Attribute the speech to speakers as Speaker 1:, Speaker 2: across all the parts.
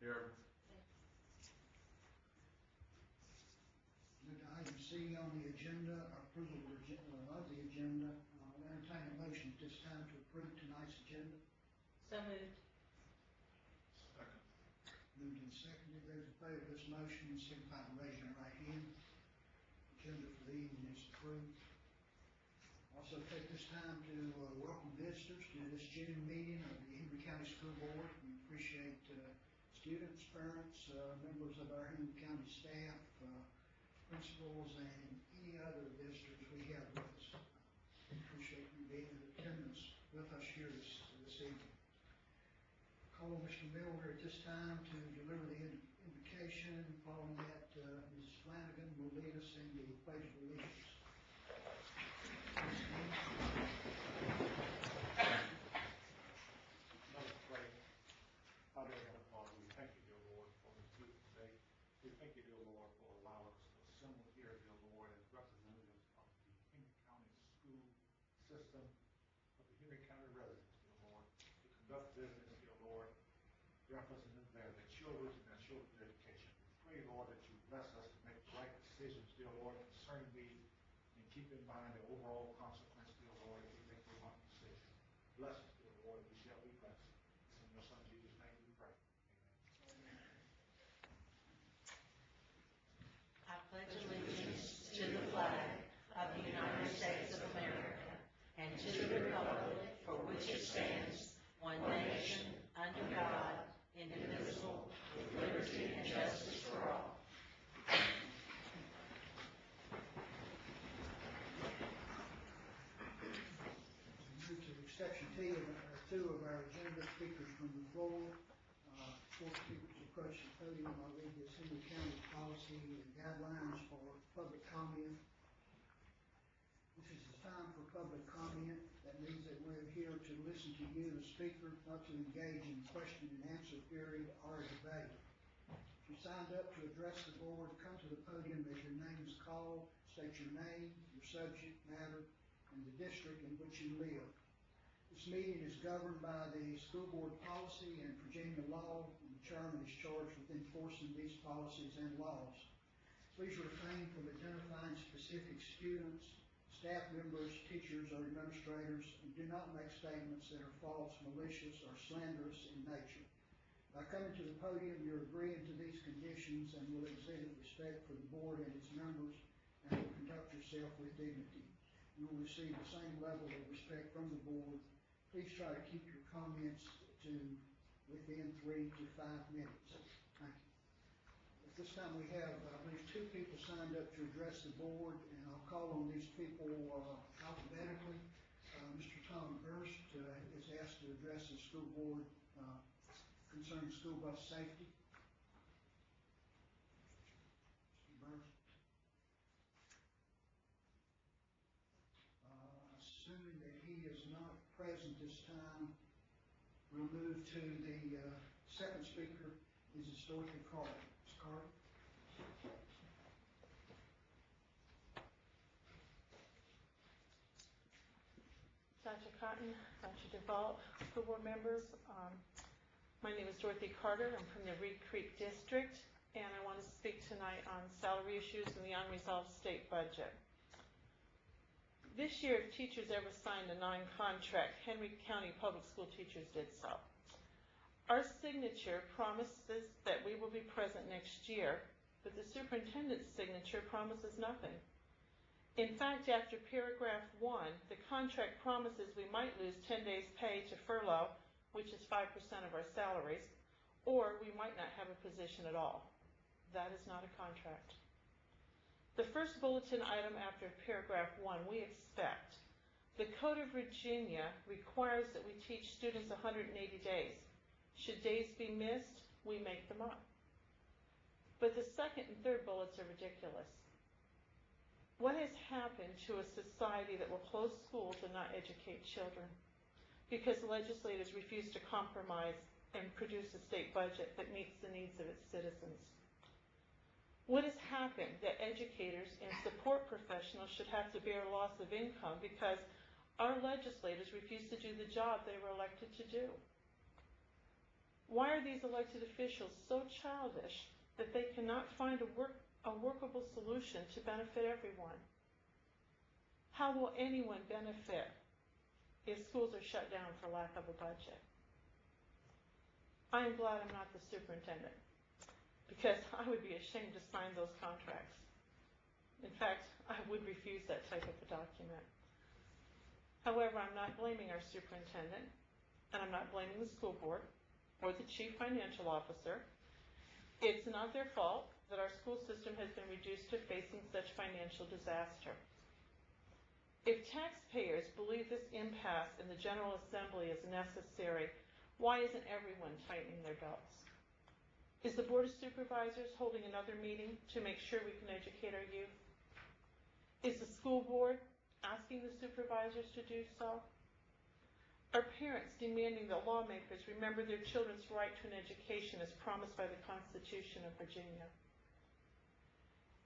Speaker 1: Here.
Speaker 2: Item C on the agenda, approval of the agenda. I'll entertain a motion at this time to approve tonight's agenda.
Speaker 3: So moved.
Speaker 1: Second.
Speaker 2: Moved and seconded. Those in favor of this motion, signify by raising your right hand. Agenda for the evening is approved. Also take this time to welcome visitors to this June meeting of the Henry County School Board. We appreciate students, parents, members of our Henry County staff, principals, and any other visitors we have with us. Appreciate you being in attendance with us here this evening. Call on Mr. Miller at this time to deliver the invocation. Following that, Mrs. Flanagan will lead us in the pledge of allegiance.
Speaker 4: Let us pray. Our dear Heavenly Father, we thank you, dear Lord, for this beautiful day. We thank you, dear Lord, for allowing us to assemble here, dear Lord, as representatives of the Henry County school system, of the Henry County residents, dear Lord, to conduct business, dear Lord, representing their children and their children's education. We pray, Lord, that you bless us to make the right decisions, dear Lord, concerning these, and keep in mind the overall consequence, dear Lord, if we make the wrong decision. Bless us, dear Lord, we shall be blessed. In your Son Jesus' name we pray. Amen.
Speaker 3: I pledge allegiance to the flag of the United States of America and to the republic for which it stands, one nation, under God, indivisible, with liberty and justice for all.
Speaker 2: Move to section two of our agenda, speakers from the floor. Before speakers approach the podium, I'll read this Henry County policy and guidelines for public comment. This is the time for public comment. That means that we're here to listen to you, the speaker, not to engage in question and answer period or a debate. If you signed up to address the board, come to the podium as your name is called, state your name, your subject matter, and the district in which you live. This meeting is governed by the school board policy and Virginia law, and the chairman is charged with enforcing these policies and laws. Please refrain from identifying specific students, staff members, teachers, or administrators, and do not make statements that are false, malicious, or slanderous in nature. By coming to the podium, you're agreeing to these conditions and will exhibit respect for the board and its members and will conduct yourself with dignity. You will receive the same level of respect from the board. Please try to keep your comments to within 3 to 5 minutes. Thank you. At this time we have, I believe, 2 people signed up to address the board, and I'll call on these people alphabetically. Mr. Tom Hurst is asked to address the school board concerning school bus safety. Mr. Hurst. Assuming that he is not present this time, we'll move to the second speaker, Mrs. Dorothy Carver. Ms. Carver.
Speaker 5: Dr. Cotton, Dr. DeVault, school board members, my name is Dorothy Carter. I'm from the Reed Creek District, and I want to speak tonight on salary issues and the unresolved state budget. This year, if teachers ever signed a non-contract, Henry County public school teachers did so. Our signature promises that we will be present next year, but the superintendent's signature promises nothing. In fact, after paragraph 1, the contract promises we might lose 10 days' pay to furlough, which is 5% of our salaries, or we might not have a position at all. That is not a contract. The first bulletin item after paragraph 1, we expect. The Code of Virginia requires that we teach students 180 days. Should days be missed, we make them up. But the second and third bullets are ridiculous. What has happened to a society that will close schools and not educate children? Because legislators refuse to compromise and produce a state budget that meets the needs of its citizens. What has happened that educators and support professionals should have to bear loss of income because our legislators refuse to do the job they were elected to do? Why are these elected officials so childish that they cannot find a workable solution to benefit everyone? How will anyone benefit if schools are shut down for lack of a budget? I am glad I'm not the superintendent, because I would be ashamed to sign those contracts. In fact, I would refuse that type of a document. However, I'm not blaming our superintendent, and I'm not blaming the school board or the chief financial officer. It's not their fault that our school system has been reduced to facing such financial disaster. If taxpayers believe this impasse in the General Assembly is necessary, why isn't everyone tightening their belts? Is the Board of Supervisors holding another meeting to make sure we can educate our youth? Is the school board asking the supervisors to do so? Are parents demanding that lawmakers remember their children's right to an education as promised by the Constitution of Virginia?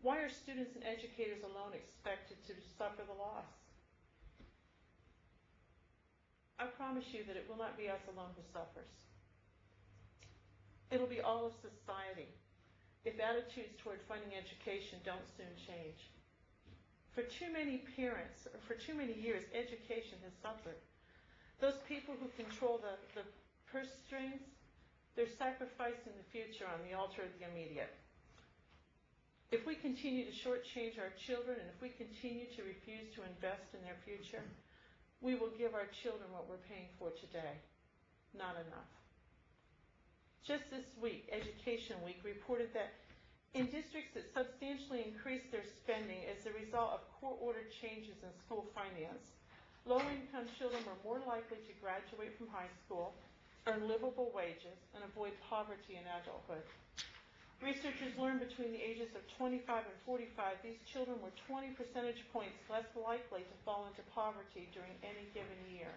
Speaker 5: Why are students and educators alone expected to suffer the loss? I promise you that it will not be us alone who suffers. It'll be all of society if attitudes toward funding education don't soon change. For too many parents, or for too many years, education has suffered. Those people who control the purse strings, they're sacrificing the future on the altar of the immediate. If we continue to shortchange our children, and if we continue to refuse to invest in their future, we will give our children what we're paying for today. Not enough. Just this week, Education Week reported that in districts that substantially increased their spending as a result of court-ordered changes in school finance, low-income children were more likely to graduate from high school, earn livable wages, and avoid poverty in adulthood. Researchers learned between the ages of 25 and 45, these children were 20 percentage points less likely to fall into poverty during any given year.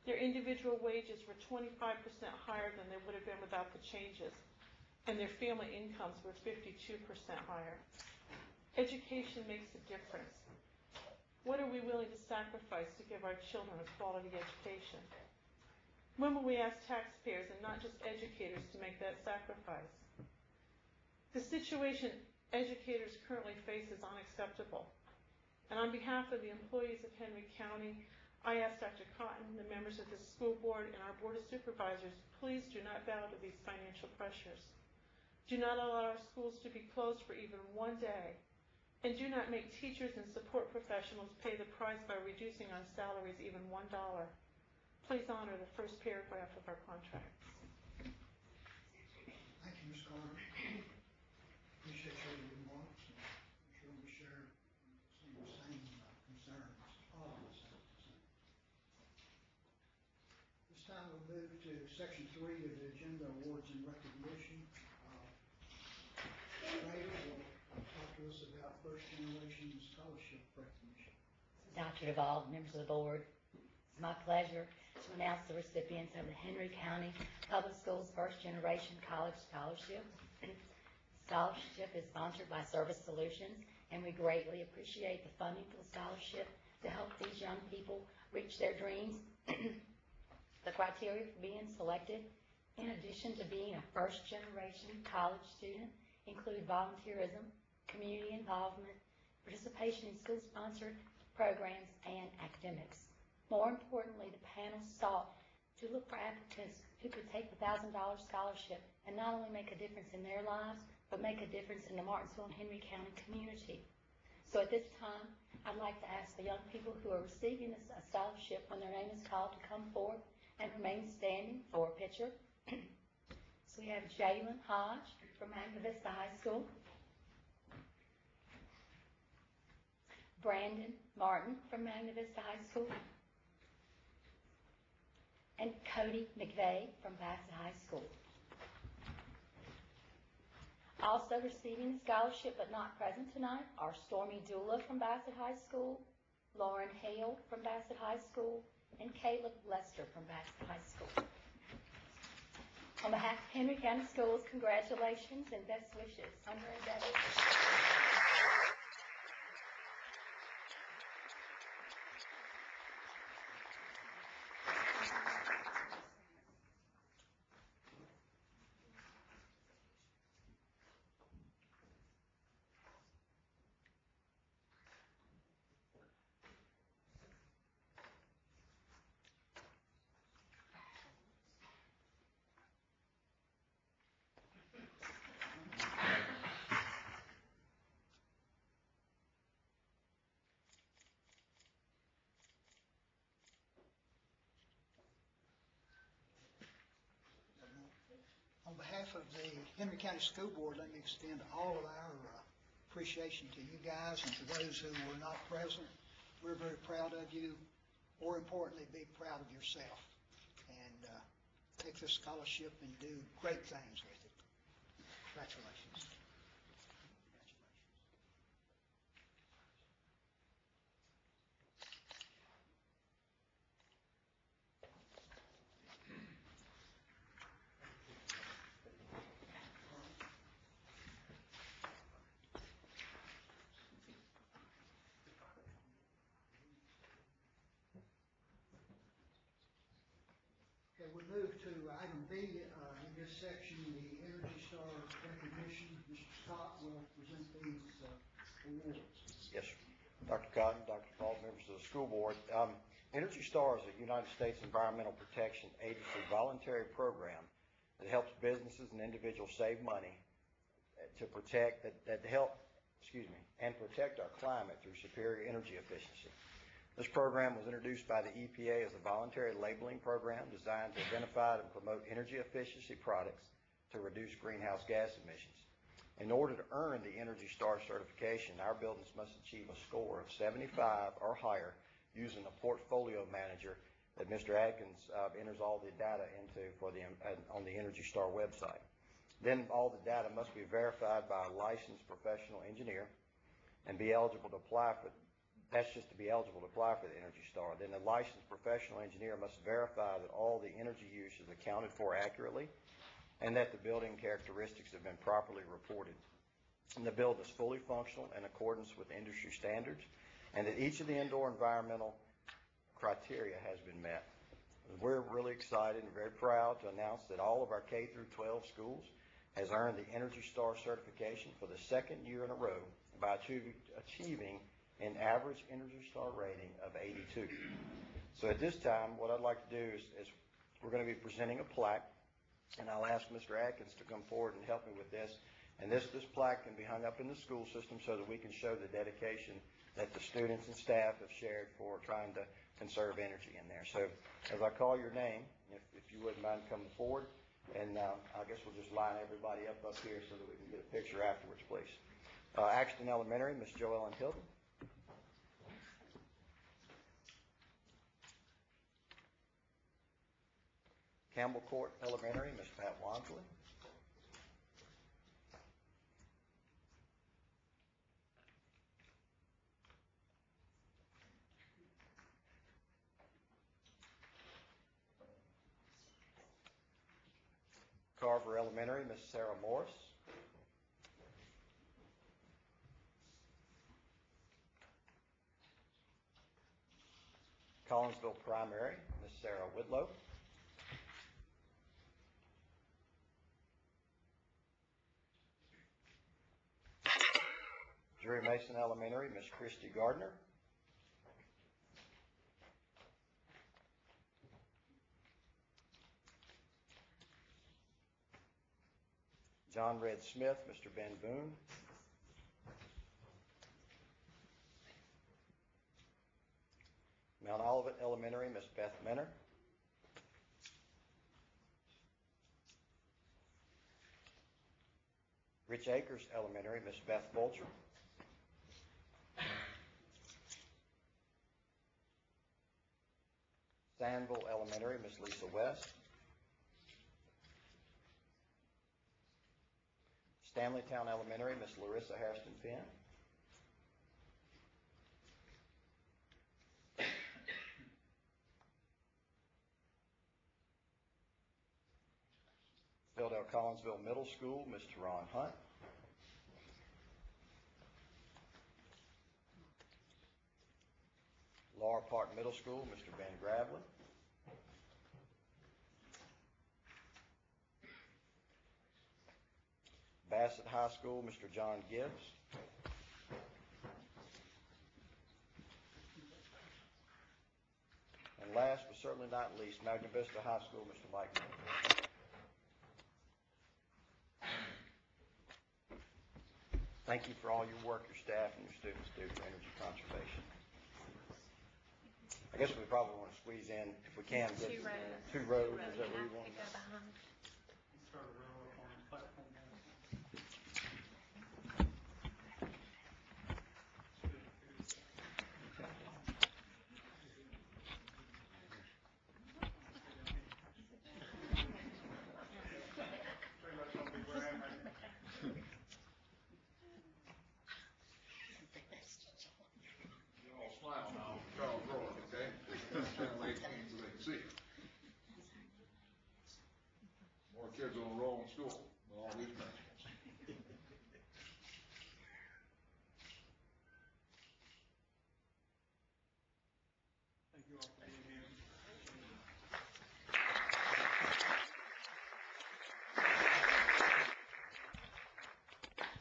Speaker 5: Their individual wages were 25% higher than they would have been without the changes, and their family incomes were 52% higher. Education makes a difference. What are we willing to sacrifice to give our children a quality education? When will we ask taxpayers and not just educators to make that sacrifice? The situation educators currently face is unacceptable. And on behalf of the employees of Henry County, I ask Dr. Cotton, the members of the school board, and our board of supervisors, please do not bow to these financial pressures. Do not allow our schools to be closed for even one day. And do not make teachers and support professionals pay the price by reducing our salaries even $1. Please honor the first paragraph of our contracts.
Speaker 2: Thank you, Ms. Carter. Appreciate your remarks, and I'm sure we share some of the same concerns, all of the same concerns. This time we'll move to section 3 of the agenda, awards and recognition. Ray will talk to us about first generation scholarship recognition.
Speaker 6: Dr. Duvall, members of the board, it's my pleasure to announce the recipients of the Henry County Public Schools First Generation College Scholarship. Scholarship is sponsored by Service Solutions, and we greatly appreciate the funding for the scholarship to help these young people reach their dreams. The criteria for being selected, in addition to being a first-generation college student, include volunteerism, community involvement, participation in school-sponsored programs, and academics. More importantly, the panel sought to look for applicants who could take the $1,000 scholarship and not only make a difference in their lives, but make a difference in the Martinsville and Henry County community. So at this time, I'd like to ask the young people who are receiving this scholarship, when their name is called, to come forward and remain standing for a picture. So we have Jalen Hodge from Magna Vista High School, Brandon Martin from Magna Vista High School, and Cody McVeigh from Bassett High School. Also receiving the scholarship but not present tonight are Stormy Dula from Bassett High School, Lauren Hale from Bassett High School, and Caleb Lester from Bassett High School. On behalf of Henry County Schools, congratulations and best wishes. Summer and Debbie.
Speaker 2: behalf of the Henry County School Board, let me extend all of our appreciation to you guys and to those who were not present. We're very proud of you. More importantly, be proud of yourself and take this scholarship and do great things with it. Congratulations. Okay, we move to item B in this section, the Energy Star recognition. Mr. Scott will present these awards.
Speaker 7: Yes, sir. Dr. Cotton, Dr. Paul, members of the school board. Energy Star is a United States Environmental Protection Agency voluntary program that helps businesses and individuals save money to protect and protect our climate through superior energy efficiency. This program was introduced by the EPA as a voluntary labeling program designed to identify and promote energy efficiency products to reduce greenhouse gas emissions. In order to earn the Energy Star certification, our buildings must achieve a score of 75 or higher using a portfolio manager that Mr. Adkins enters all the data into on the Energy Star website. Then all the data must be verified by a licensed professional engineer and be eligible to apply for. That's just to be eligible to apply for the Energy Star. Then the licensed professional engineer must verify that all the energy use is accounted for accurately and that the building characteristics have been properly reported. And the building is fully functional in accordance with industry standards and that each of the indoor environmental criteria has been met. We're really excited and very proud to announce that all of our K through 12 schools has earned the Energy Star certification for the second year in a row by achieving an average Energy Star rating of 82. So at this time, what I'd like to do is we're going to be presenting a plaque, and I'll ask Mr. Atkins to come forward and help me with this. And this plaque can be hung up in the school system so that we can show the dedication that the students and staff have shared for trying to conserve energy in there. So as I call your name, if you wouldn't mind coming forward, and I guess we'll just line everybody up here so that we can get a picture afterwards, please. Axton Elementary, Miss Joellen Hilton. Campbell Court Elementary, Miss Pat Wansley. Carver Elementary, Miss Sarah Morris. Collinsville Primary, Miss Sarah Whitlow. Drury Mason Elementary, Miss Christy Gardner. John Red Smith, Mr. Ben Boone. Mount Olivet Elementary, Miss Beth Menner. Rich Acres Elementary, Miss Beth Vulture. Sandville Elementary, Miss Lisa West. Stanleytown Elementary, Miss Larissa Hairston Finn. Philadelphia Collinsville Middle School, Mr. Ron Hunt. Laura Park Middle School, Mr. Ben Gravely. Bassett High School, Mr. John Gibbs. And last but certainly not least, Magna Vista High School, Mr. Mike Miller. Thank you for all your work your staff and your students do for energy conservation. I guess we probably want to squeeze in, if we can, get 2 rows. Is that where you want to go?
Speaker 1: school with all these principals.
Speaker 4: Thank you all for being here.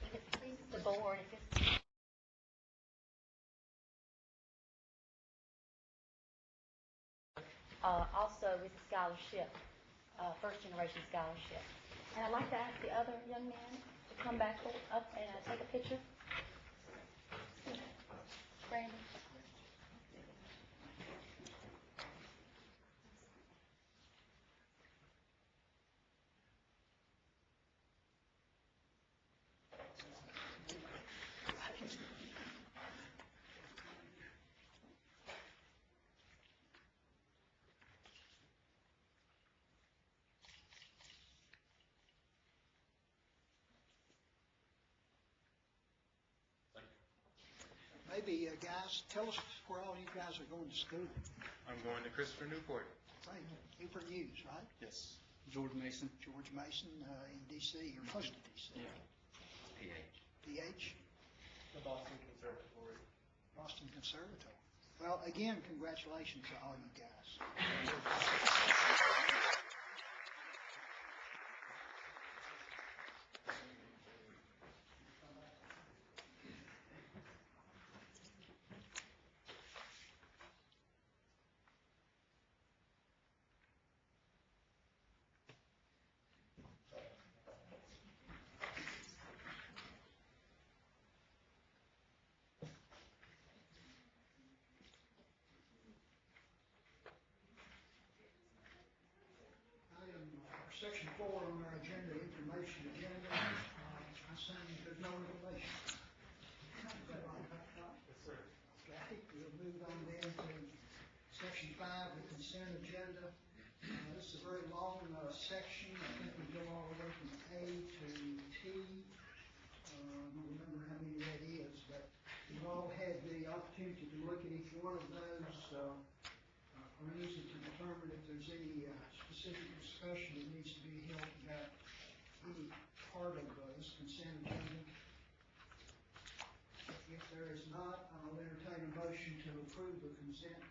Speaker 6: If it pleases the board, if it's also with scholarship, first generation scholarship. And I'd like to ask the other young men to come back up and take a picture. Brandon.
Speaker 2: Maybe, guys, tell us where all you guys are going to school.
Speaker 8: I'm going to Christopher Newport.
Speaker 2: Right, Newport News, right?
Speaker 8: Yes. George Mason.
Speaker 2: George Mason in D.C. or close to D.C.
Speaker 8: PH.
Speaker 2: PH,
Speaker 8: The Boston Conservatory.
Speaker 2: Boston Conservatory. Well, again, congratulations to all you guys. Section 4 on our agenda, information agenda. I'm saying there's no information. Is that right, Dr. Scott?
Speaker 8: Yes, sir.
Speaker 2: Okay, we'll move on then to section 5, the consent agenda. This is a very long section. I think we go all the way from A to T. I don't remember how many that is, but we've all had the opportunity to look at each one of those. Are easy to determine if there's any specific discussion that needs to be held about any part of this consent agenda. If there is not, I'll entertain a motion to approve the consent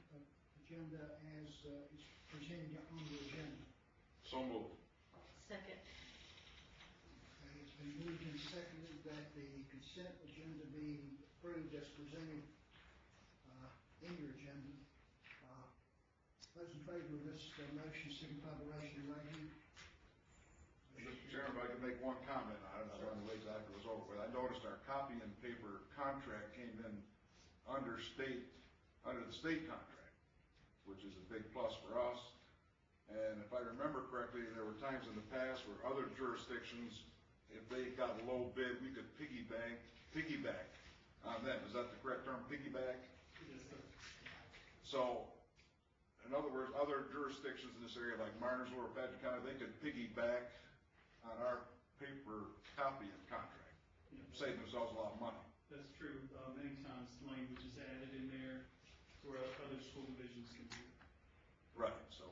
Speaker 2: agenda as is presented on the agenda.
Speaker 1: So moved.
Speaker 3: Second.
Speaker 2: Okay, it's been moved and seconded that the consent agenda be approved as presented in your agenda. Those in favor of this motion signify by raising your right hand.
Speaker 1: Mr. Chairman, if I could make one comment on it, I don't know exactly what it was over with. I noticed our copy and paper contract came in under the state contract, which is a big plus for us. And if I remember correctly, there were times in the past where other jurisdictions, if they got a low bid, we could piggyback on them. Is that the correct term, piggyback?
Speaker 8: Yes, sir.
Speaker 1: So, in other words, other jurisdictions in this area, like Martinsville or Patrick County, they could piggyback on our paper copy of contract, save themselves a lot of money.
Speaker 9: That's true. Many times language is added in there where other school divisions can do it.
Speaker 1: Right, so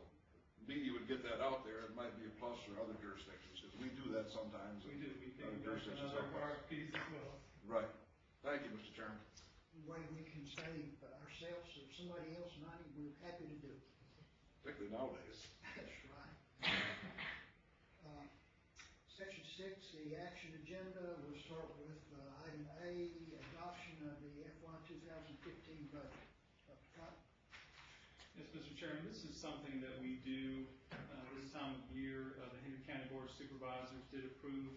Speaker 1: you would get that out there. It might be a plus for other jurisdictions, because we do that sometimes.
Speaker 9: We do. We
Speaker 1: Other
Speaker 9: think about
Speaker 1: jurisdictions
Speaker 9: other
Speaker 1: help us.
Speaker 9: RFPs as well.
Speaker 1: Right. Thank you, Mr. Chairman.
Speaker 2: Way we can save ourselves or somebody else money, we're happy to do it.
Speaker 1: Particularly nowadays.
Speaker 2: That's right. Section 6, the action agenda, we'll start with item A, adoption of the FY 2015 budget. Dr. Scott?
Speaker 9: Yes, Mr. Chairman, this is something that we do this time of year. The Henry County Board of Supervisors did approve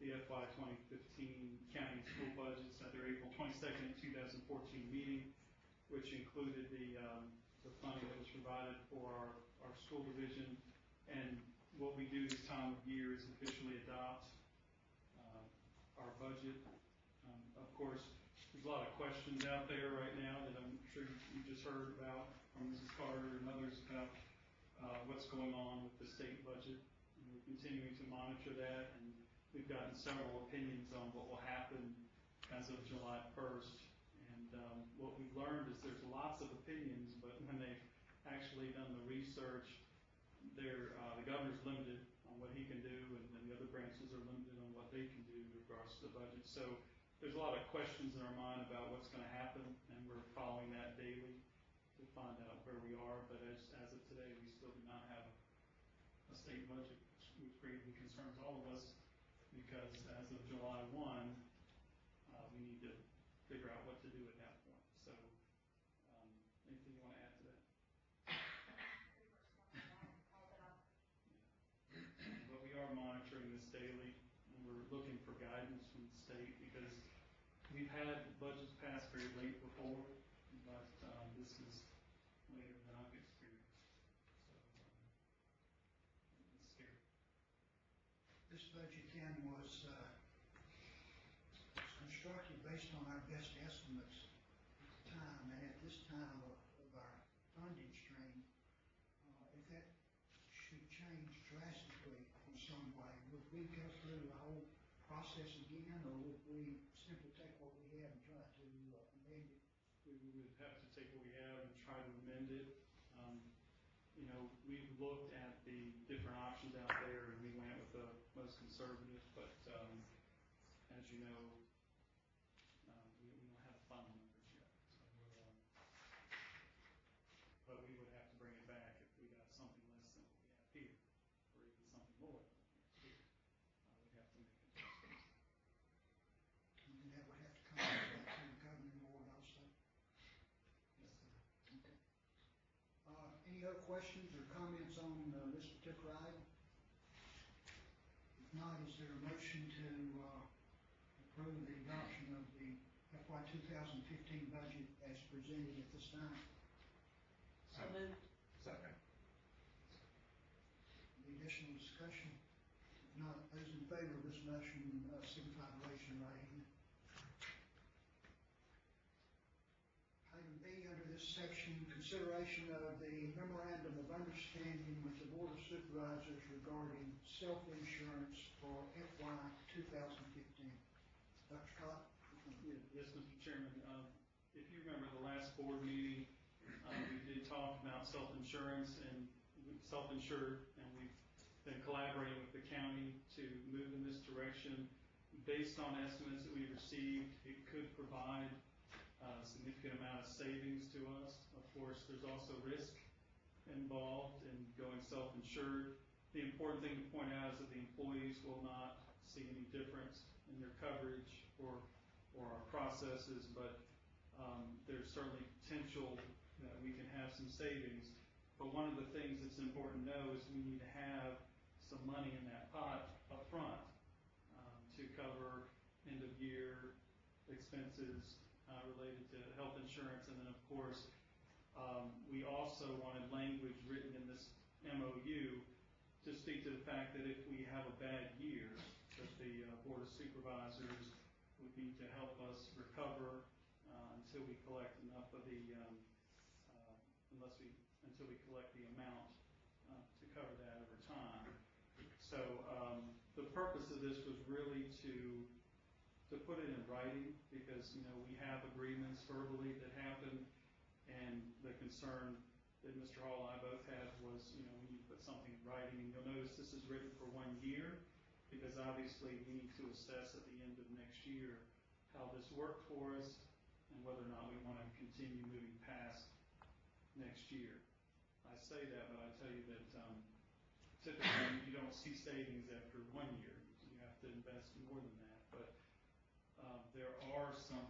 Speaker 9: the FY 2015 county and school budgets at their April 22nd, 2014 meeting, which included the funding that was provided for our school division. And what we do this time of year is officially adopt our budget. Of course, there's a lot of questions out there right now that I'm sure you just heard about from Mrs. Carter and others about what's going on with the state budget. And we're continuing to monitor that, and we've gotten several opinions on what will happen as of July 1st. And what we've learned is there's lots of opinions, but when they've actually done the research, the governor's limited on what he can do, and the other branches are limited on what they can do in regards to the budget. So there's a lot of questions in our mind about what's going to happen, and we're following that daily to find out where we are. But as of today, we still do not have a state budget, which greatly concerns all of us, because as of July 1, we need to figure out what to do at that point. So, anything you want to add to that? But we are monitoring this daily, and we're looking for guidance from the state, because we've had budgets passed very late before, but this is later than I've experienced. So, it's scary.
Speaker 2: This budget, Ken, was constructed based on our best estimates at the time, and at this time of our funding stream, if that should change drastically in some way, would we go through the whole process again, or would we simply take what we have and try to amend it?
Speaker 9: We would have to take what we have and try to amend it. You know, we've looked at the different options out there, and we went with the most conservative, but as you know, we don't have the final numbers yet. So but we would have to bring it back if we got something less than what we have here, or even something more than what we have here. We'd have to make adjustments.
Speaker 2: And that would have to come back to the governing board also.
Speaker 9: Yes, sir.
Speaker 2: Okay. Any other questions or comments on this particular item? If not, is there a motion to approve the adoption of the FY 2015 budget as presented at this time?
Speaker 3: So moved.
Speaker 1: Second.
Speaker 2: Any additional discussion? If not, those in favor of this motion signify by raising your right hand. Item B, under this section, consideration of the memorandum of understanding with the Board of Supervisors regarding self-insurance for FY 2015. Dr. Scott?
Speaker 9: Yes, Mr. Chairman. If you remember the last board meeting, we did talk about self-insurance and self-insured, and we've been collaborating with the county to move in this direction. Based on estimates that we received, it could provide a significant amount of savings to us. Of course, there's also risk involved in going self-insured. The important thing to point out is that the employees will not see any difference in their coverage or our processes, but there's certainly potential that we can have some savings. But one of the things that's important to know is we need to have some money in that pot up front to cover end-of-year expenses related to health insurance. And then, of course, we also wanted language written in this MOU to speak to the fact that if we have a bad year, that the Board of Supervisors would need to help us recover until we collect enough of the, until we collect the amount to cover that over time. So the purpose of this was really to put it in writing, because, you know, we have agreements verbally that happen, and the concern that Mr. Hall and I both had was, you know, we need to put something in writing. And you'll notice this is written for 1 year, because obviously we need to assess at the end of next year how this worked for us and whether or not we want to continue moving past next year. I say that, but I tell you that typically you don't see savings after 1 year. You have to invest more than that. But there are some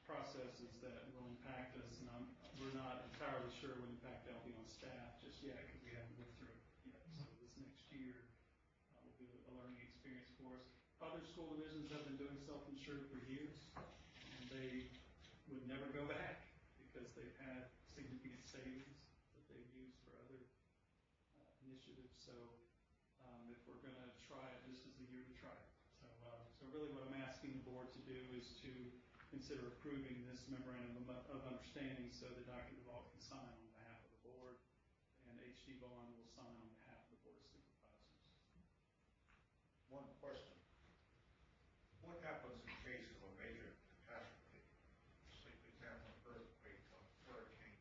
Speaker 9: processes that will impact us, and we're not entirely sure what impact that'll be on staff just yet, because we haven't lived through it yet. So this next year will be a learning experience for us. Other school divisions have been doing self-insured for years, and they would never go back because they've had significant savings that they've used for other initiatives. So if we're going to try it, this is the year to try it. So really what I'm asking the board to do is to consider approving this memorandum of understanding so that Dr. Duvall can sign on behalf of the board, and H.D. Vaughn will sign on behalf of the Board of Supervisors.
Speaker 10: One question. What happens in case of a major catastrophe? Say, for example, an earthquake or hurricane.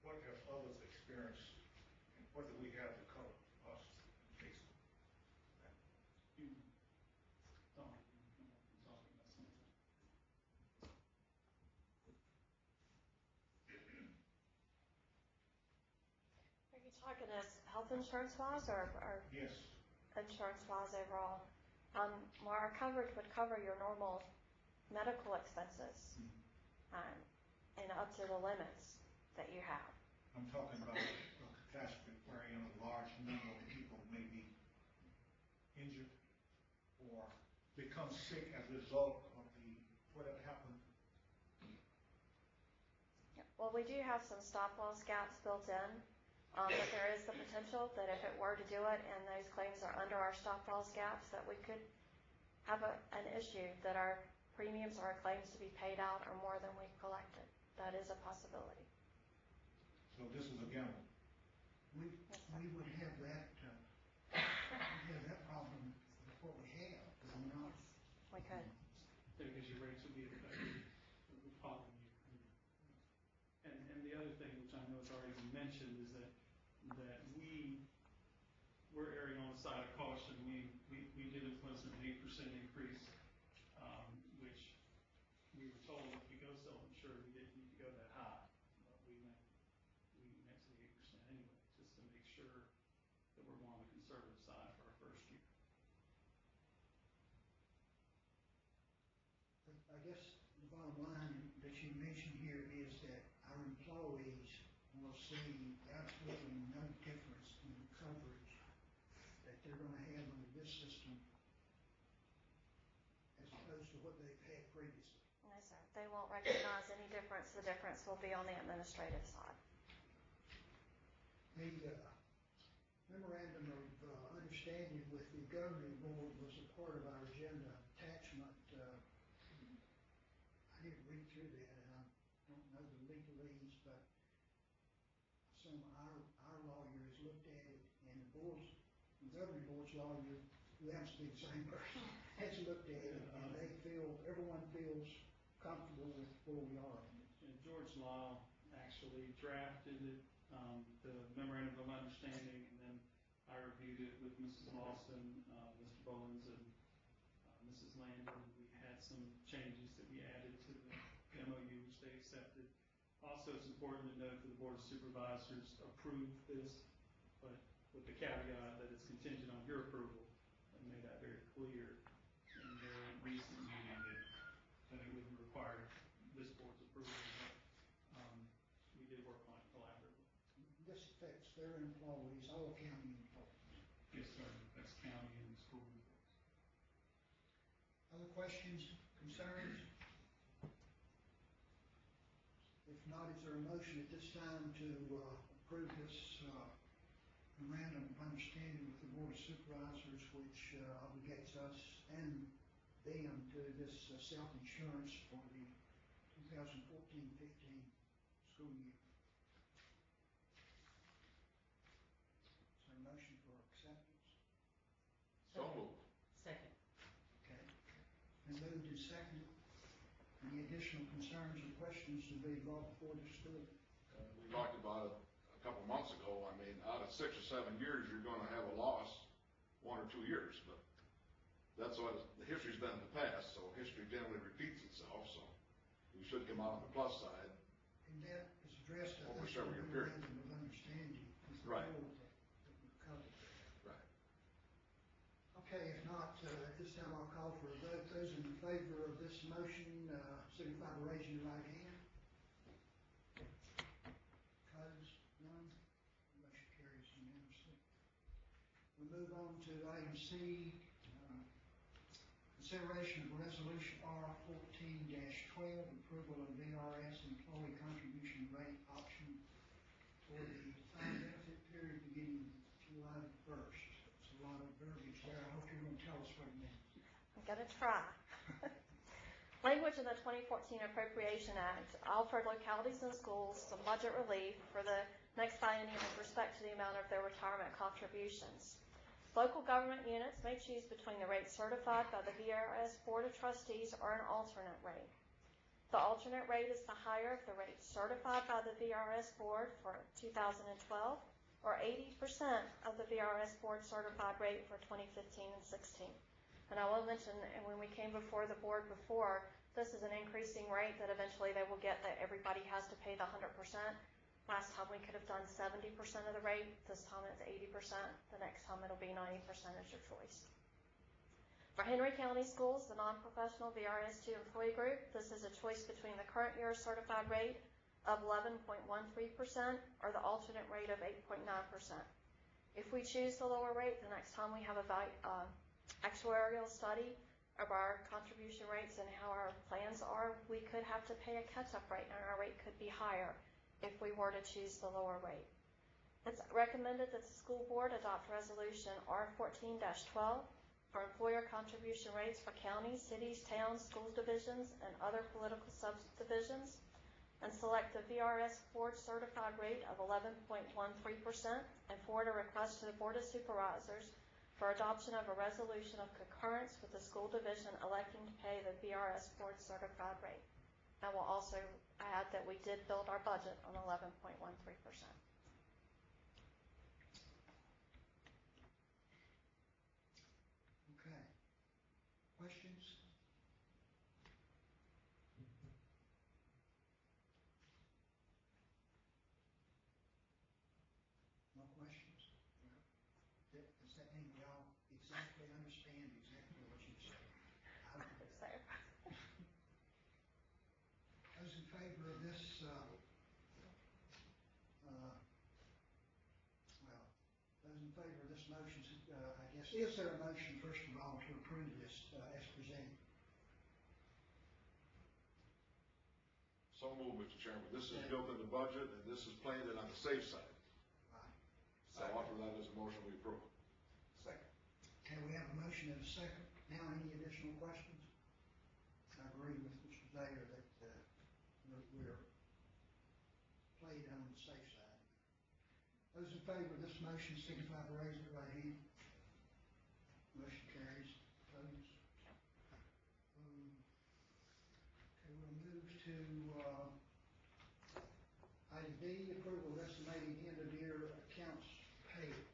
Speaker 10: What if insurance, and what do we have to cover us in case of that?
Speaker 9: You, Don, you can come up and talk about some of that.
Speaker 11: Are you talking as health insurance wise or
Speaker 10: Yes,
Speaker 11: insurance wise overall? Well, our coverage would cover your normal medical expenses, and up to the limits that you have.
Speaker 10: I'm talking about a catastrophe wherein a large number of people may be injured or become sick as a result of whatever happened.
Speaker 11: Well, we do have some stop loss gaps built in, but there is the potential that if it were to do it and those claims are under our stop loss gaps, that we could have an issue that our premiums or our claims to be paid out are more than we collected. That is a possibility.
Speaker 10: So this is a gamble.
Speaker 2: We would have that, problem with what we have, because we're not.
Speaker 11: We could.
Speaker 9: Because your rates would be affected the following year. And the other thing, which I know has already been mentioned, is that we're erring on the side of caution. We did implement an 8% increase, which we were told if we go self-insured, we didn't need to go that high. But we went to the 8% anyway, just to make sure that we're on the conservative side for our first year.
Speaker 2: I guess the bottom line that you mentioned here is that our employees will see absolutely no difference in the coverage that they're going to have under this system as opposed to what they've had previously.
Speaker 11: No, sir. They won't recognize any difference. The difference will be on the administrative side.
Speaker 2: The memorandum of understanding with the governing board was a part of our agenda attachment. I didn't read through that, and I don't know the legalese, but some our lawyer has looked at it, and the governing board's lawyer, who happens to be the same person, has looked at it, and everyone feels comfortable with where we are.
Speaker 9: And George Lyle actually drafted it, the memorandum of understanding, and then I reviewed it with Mrs. Lawson, Mr. Bowens, and Mrs. Landon. We had some changes that we added to the MOU, which they accepted. Also, it's important to note that the Board of Supervisors approved this, but with the caveat that it's contingent on your approval, and made that very clear in their recent meeting that it wouldn't require this board's approval. But we did work on it collaboratively.
Speaker 2: This affects their employees, all county employees.
Speaker 9: Yes, sir. That's county and school employees.
Speaker 2: Other questions, concerns? If not, is there a motion at this time to approve this memorandum of understanding with the Board of Supervisors, which obligates us and them to this self-insurance for the 2014-15 school year? Is there a motion for acceptance?
Speaker 1: So moved.
Speaker 3: Second.
Speaker 2: Okay. Been moved and seconded. Any additional concerns or questions to be brought before this school?
Speaker 1: We talked about it a couple months ago. I mean, out of 6 or 7 years, you're going to have a loss 1 or 2 years, but that's what the history's been in the past, so history generally repeats itself, so we should come out on the plus side.
Speaker 2: And that is addressed, I
Speaker 1: Over
Speaker 2: think,
Speaker 1: several
Speaker 2: in
Speaker 1: year
Speaker 2: the
Speaker 1: period.
Speaker 2: memorandum of understanding. Is the
Speaker 1: Right.
Speaker 2: board that we've covered.
Speaker 1: Right.
Speaker 2: Okay, if not, at this time I'll call for a vote. Those in favor of this motion, signify by raising your right hand. Opposed? None? Motion carries unanimously. We move on to item C, consideration of resolution R14-12, approval of VRS employee contribution rate option for the defined benefit period beginning July the 1st. It's a lot of verbiage there. I hope you're going to tell us what it means.
Speaker 11: I'm going to try. Language in the 2014 Appropriation Act offered localities and schools some budget relief for the next biennium with respect to the amount of their retirement contributions. Local government units may choose between the rate certified by the VRS Board of Trustees or an alternate rate. The alternate rate is the higher of the rate certified by the VRS board for 2012, or 80% of the VRS board certified rate for 2015 and 16. And I will mention, and when we came before the board before, this is an increasing rate that eventually they will get that everybody has to pay the 100%. Last time we could have done 70% of the rate. This time it's 80%. The next time it'll be 90% as your choice. For Henry County Schools, the non-professional VRS2 employee group, this is a choice between the current year certified rate of 11.13% or the alternate rate of 8.9%. If we choose the lower rate, the next time we have a actuarial study of our contribution rates and how our plans are, we could have to pay a catch-up rate, and our rate could be higher if we were to choose the lower rate. It's recommended that the school board adopt resolution R14-12 for employer contribution rates for counties, cities, towns, school divisions, and other political subdivisions, and select the VRS board certified rate of 11.13% and forward a request to the Board of Supervisors for adoption of a resolution of concurrence with the school division electing to pay the VRS board certified rate. I will also add that we did build our budget on 11.13%.
Speaker 2: Okay. Questions? No questions? Does that mean we all exactly understand exactly what you said? I don't know. Those in favor of this, those in favor of this motion, I guess, is there a motion, first of all, to approve this as presented?
Speaker 1: So moved, Mr. Chairman. This is built in the budget, and this is playing it on the safe side.
Speaker 2: Right.
Speaker 1: I'll offer that as a motion we approve.
Speaker 2: Second. Okay, we have a motion and a second. Now, any additional questions? I agree with Mr. Zayer that we're played on the safe side. Those in favor of this motion signify by raising their right hand. Motion carries. Opposed? Okay, we'll move to item D, approval of estimated end-of-year accounts payable.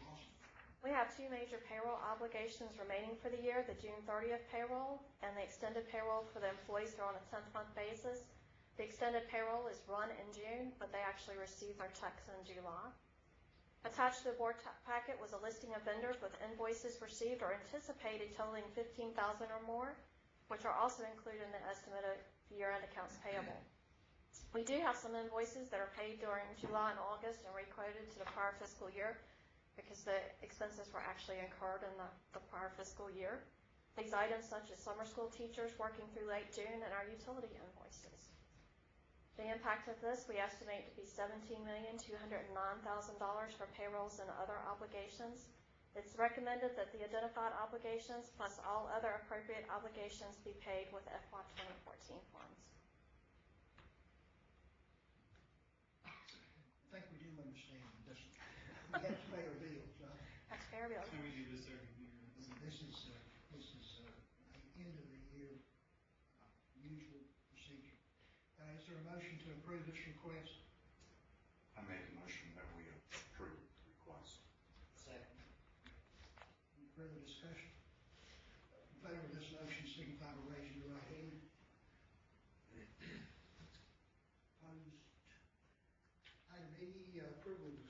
Speaker 2: Awesome.
Speaker 11: We have two major payroll obligations remaining for the year, the June 30th payroll and the extended payroll for the employees who are on a 10th-month basis. The extended payroll is run in June, but they actually receive their checks in July. Attached to the board packet was a listing of vendors with invoices received or anticipated totaling $15,000 or more, which are also included in the estimate of year-end accounts payable. We do have some invoices that are paid during July and August and requoted to the prior fiscal year because the expenses were actually incurred in the prior fiscal year. These items such as summer school teachers working through late June and our utility invoices. The impact of this we estimate to be $17,209,000 for payrolls and other obligations. It's recommended that the identified obligations plus all other appropriate obligations be paid with FY 2014 funds.
Speaker 2: I think we do understand this. We have to pay our bills, right?
Speaker 11: That's fair, Bill.
Speaker 9: And we do this every year.
Speaker 2: This is end of the year usual procedure. Is there a motion to approve this request?
Speaker 12: I make a motion that we approve the request.
Speaker 8: Second.
Speaker 2: Any further discussion? In favor of this motion, signify by raising your right hand. Opposed? Item E, approval of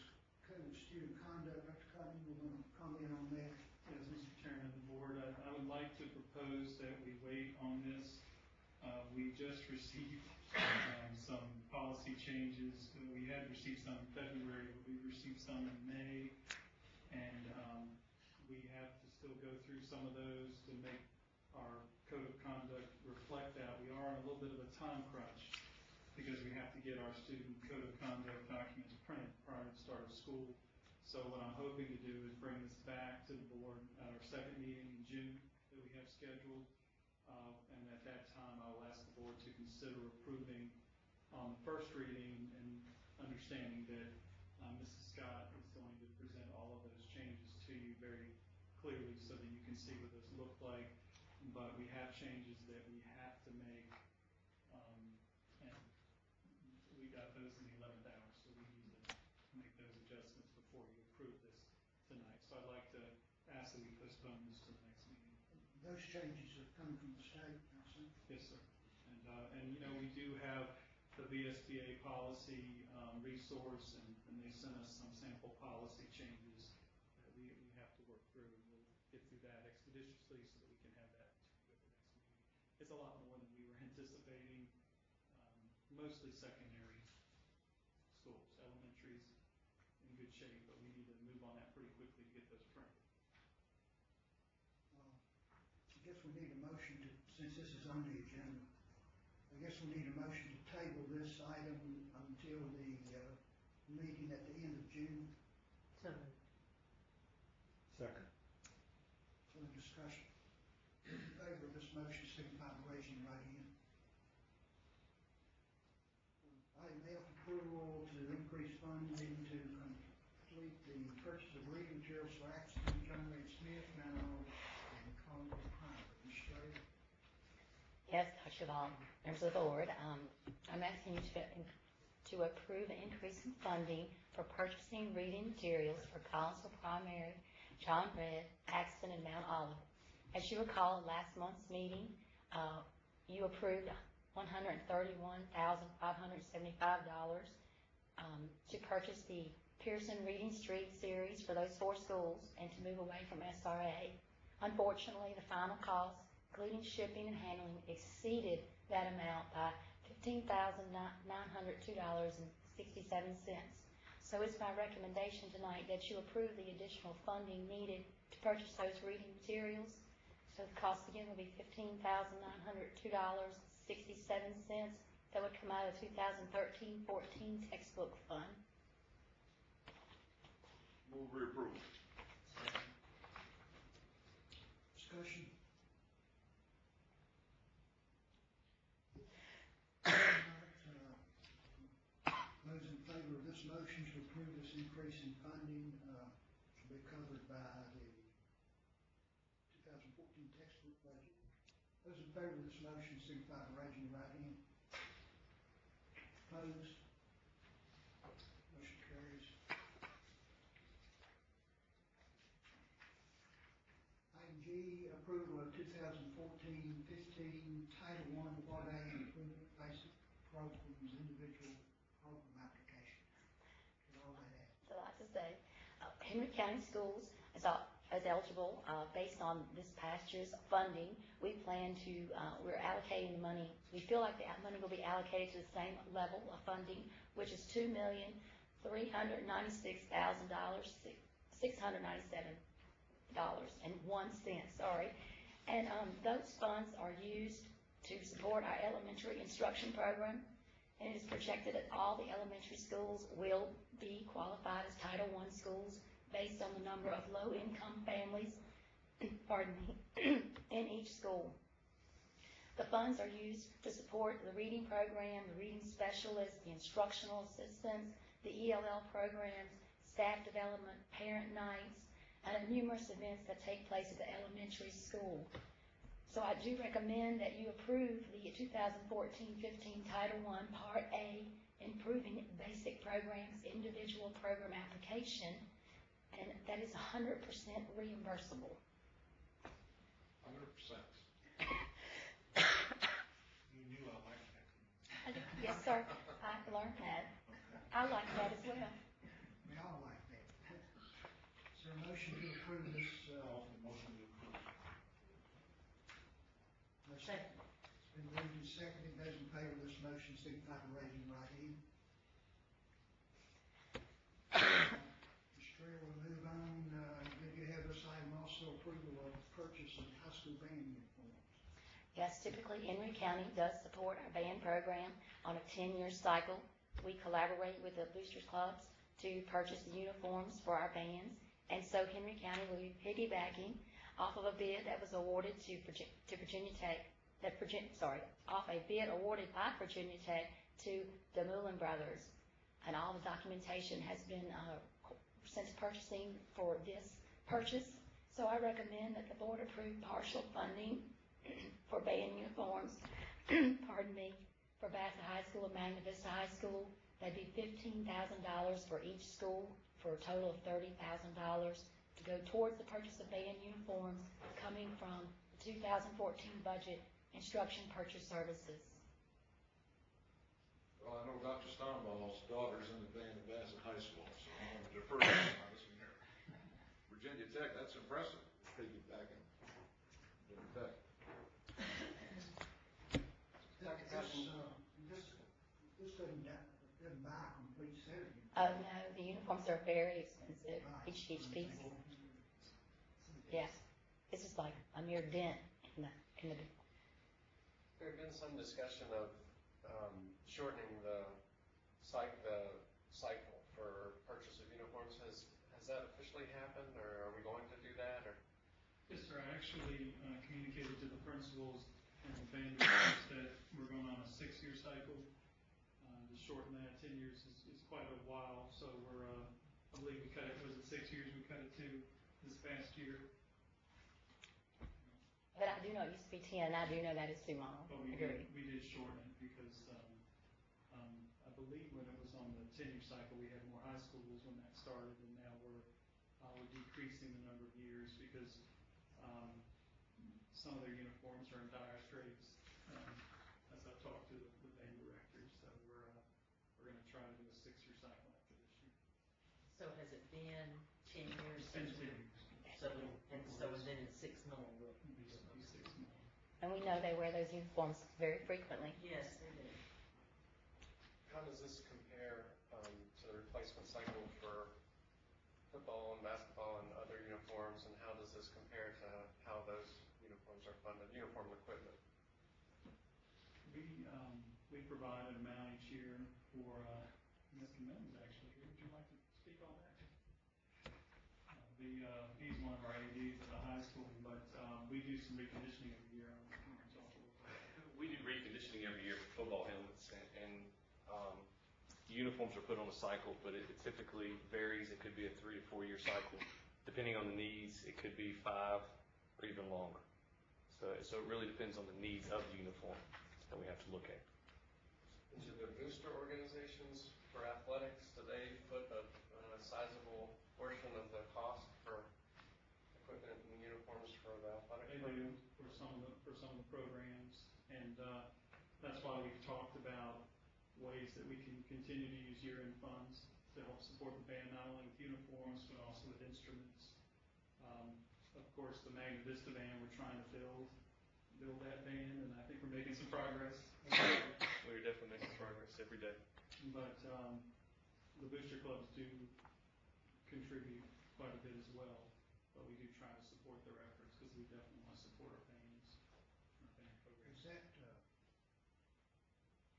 Speaker 2: code of student conduct. Dr. Cotton, you want to comment on that?
Speaker 9: Yes, Mr. Chairman of the board, I would like to propose that we wait on this. We just received some policy changes. We had received some in February, but we received some in May, and we have to still go through some of those to make our code of conduct reflect that. We are in a little bit of a time crunch because we have to get our student code of conduct documents printed prior to the start of school. So what I'm hoping to do is bring this back to the board at our second meeting in June that we have scheduled. And at that time, I'll ask the board to consider approving on the first reading and understanding that Mrs. Scott is going to present all of those changes to you very clearly so that you can see what those look like. But we have changes that we have to make And we got those in the 11th hour, so we need to make those adjustments before you approve this tonight. So I'd like to ask that we postpone this to the next meeting.
Speaker 2: Those changes are coming from the state, I assume?
Speaker 9: Yes, sir. And you know, we do have the VSBA policy resource, and they sent us some sample policy changes that we have to work through. We'll get through that expeditiously so that we can have that to you at the next meeting. It's a lot more than we were anticipating, mostly secondary schools. Elementary's in good shape, but we need to move on that pretty quickly to get those printed.
Speaker 2: I guess we need a motion to, since this is on the agenda, I guess we need a motion to table this item until the meeting at the end of June.
Speaker 3: So,
Speaker 10: Second.
Speaker 2: For the discussion. In favor of this motion, signify by raising your right hand. Item F, approval to increase funding to complete the purchase of reading materials for Axton, John Ray Smith, Mount Olive, and Carver Primary. Ms. Strader?
Speaker 6: Yes, Dr. Vaughn, members of the board, I'm asking you to approve an increase in funding for purchasing reading materials for Collinsville Primary, John Red, Axton, and Mount Olive. As you recall, at last month's meeting, you approved $131,575 to purchase the Pearson Reading Street series for those 4 schools and to move away from SRA. Unfortunately, the final cost, including shipping and handling, exceeded that amount by $15,902.67. So it's my recommendation tonight that you approve the additional funding needed to purchase those reading materials. So the cost again will be $15,902.67. That would come out of the 2013-14 textbook fund.
Speaker 1: Move reapproval.
Speaker 2: Discussion. Those in favor of this motion to approve this increase in funding will be covered by the 2014 textbook budget. Those in favor of this motion signify by raising your right hand. Opposed? Motion carries. Item G, approval of 2014-15 Title I Part A Improvement Basic Programs Individual Program Application. Get all that out.
Speaker 6: So I like to say, Henry County Schools is eligible based on this past year's funding. We plan to, we're allocating the money. We feel like the money will be allocated to the same level of funding, which is $2,396,697.01. Sorry. And those funds are used to support our elementary instruction program. And it is projected that all the elementary schools will be qualified as Title I schools based on the number of low-income families, in each school. The funds are used to support the reading program, the reading specialists, the instructional assistants, the ELL programs, staff development, parent nights, and numerous events that take place at the elementary school. So I do recommend that you approve the 2014-15 Title I Part A Improving Basic Programs Individual Program Application, and that is 100% reimbursable.
Speaker 1: 100%.
Speaker 10: You knew I liked that.
Speaker 6: Yes, sir. I learned that. I like that as well.
Speaker 2: We all like that. Is there a motion to approve this?
Speaker 10: Motion to approve.
Speaker 2: Second. It's been moved and seconded. Those in favor of this motion signify by raising your right hand. Mr. Strayer, we'll move on. Did you have this item also approval of purchase of high school band uniforms?
Speaker 6: Yes, typically Henry County does support our band program on a 10-year cycle. We collaborate with the boosters clubs to purchase the uniforms for our bands, and so Henry County will be piggybacking off of a bid that was awarded to Virginia Tech, off a bid awarded by Virginia Tech to the Mullen Brothers, and all the documentation has been since purchasing for this purchase. So I recommend that the board approve partial funding for band uniforms, for Bassett High School and Magna Vista High School. That'd be $15,000 for each school, for a total of $30,000 to go towards the purchase of band uniforms coming from the 2014 budget instruction purchase services.
Speaker 1: Well, I know Dr. Starnball's daughter's in the band at Bassett High School, so I'm going to defer to this one here. Virginia Tech, that's impressive, piggybacking Virginia Tech.
Speaker 2: This doesn't buy a complete set of uniforms.
Speaker 6: Oh, no, the uniforms are very expensive, each piece. Yes, this is like a mere dent in the.
Speaker 13: There had been some discussion of shortening the cycle for purchase of uniforms. Has that officially happened, or are we going to do that? Or?
Speaker 9: Yes, sir. I actually communicated to the principals and the vendors that we're going on a 6-year cycle. To shorten that, 10 years is quite a while. So we're, I believe we cut it, was it 6 years? We cut it to this past year.
Speaker 6: But I do know it used to be 10, and I do know that is too long.
Speaker 9: But we did shorten it because I believe when it was on the 10-year cycle, we had more high schools when that started, and now we're decreasing the number of years because some of their uniforms are in dire straits. As I talked to the band directors, so we're going to try to do a 6-year cycle after this year.
Speaker 3: So has it been 10 years?
Speaker 9: It's been 10 years.
Speaker 3: So then in 6 more, we'll
Speaker 9: It'll be 6 more.
Speaker 6: And we know they wear those uniforms very frequently.
Speaker 3: Yes, they do.
Speaker 13: How does this compare to the replacement cycle for football and basketball and other uniforms, and how does this compare to how those uniforms are funded, uniform equipment?
Speaker 9: We provide an amount each year for, Mr. Mims actually, would you like to speak on that? He's one of our ADs at the high school, but we do some reconditioning every year.
Speaker 14: We do reconditioning every year for football helmets, and uniforms are put on a cycle, but it typically varies. It could be a 3 to 4 year cycle. Depending on the needs, it could be 5 or even longer. So it really depends on the needs of the uniform that we have to look at.
Speaker 13: And do the booster organizations for athletics, do they put a sizable portion of the cost for equipment and uniforms for the athletic
Speaker 9: They do for some of the programs, and that's why we've talked about ways that we can continue to use year-end funds to help support the band, not only with uniforms, but also with instruments. Of course, the Magna Vista band, we're trying to build that band, and I think we're making some progress.
Speaker 14: We're definitely making progress every day.
Speaker 9: But the booster clubs do contribute quite a bit as well, but we do try to support their efforts because we definitely want to support our bands, our band programs.
Speaker 2: Is that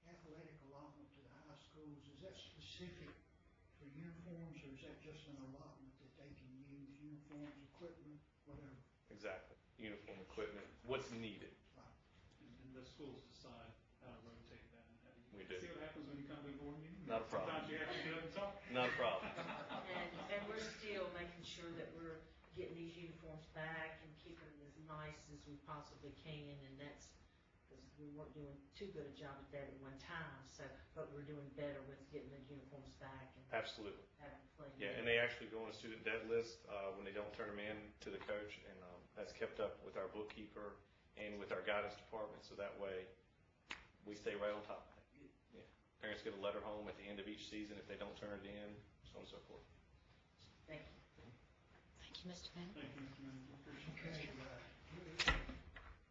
Speaker 2: athletic allotment to the high schools, is that specific for uniforms, or is that just an allotment that they can use, uniforms, equipment, whatever?
Speaker 14: Exactly. Uniform equipment, what's needed.
Speaker 9: And the schools decide how to rotate that and how to use it.
Speaker 14: We do.
Speaker 9: See what happens when you come to a board meeting?
Speaker 14: Not a problem.
Speaker 9: Sometimes you have to get up and talk.
Speaker 14: Not a problem.
Speaker 3: And we're still making sure that we're getting these uniforms back and keeping them as nice as we possibly can, and that's because we weren't doing too good a job at that at one time, so, but we're doing better with getting the uniforms back and
Speaker 14: Absolutely.
Speaker 3: having clean.
Speaker 14: Yeah, and they actually go on a student debt list when they don't turn them in to the coach, and that's kept up with our bookkeeper and with our guidance department, so that way we stay right on top of it. Yeah. Parents get a letter home at the end of each season if they don't turn it in, so on and so forth.
Speaker 3: Thank you.
Speaker 6: Thank you, Mr. Bennett.
Speaker 9: Thank you, Mr. Manager.
Speaker 2: Okay,
Speaker 9: Appreciate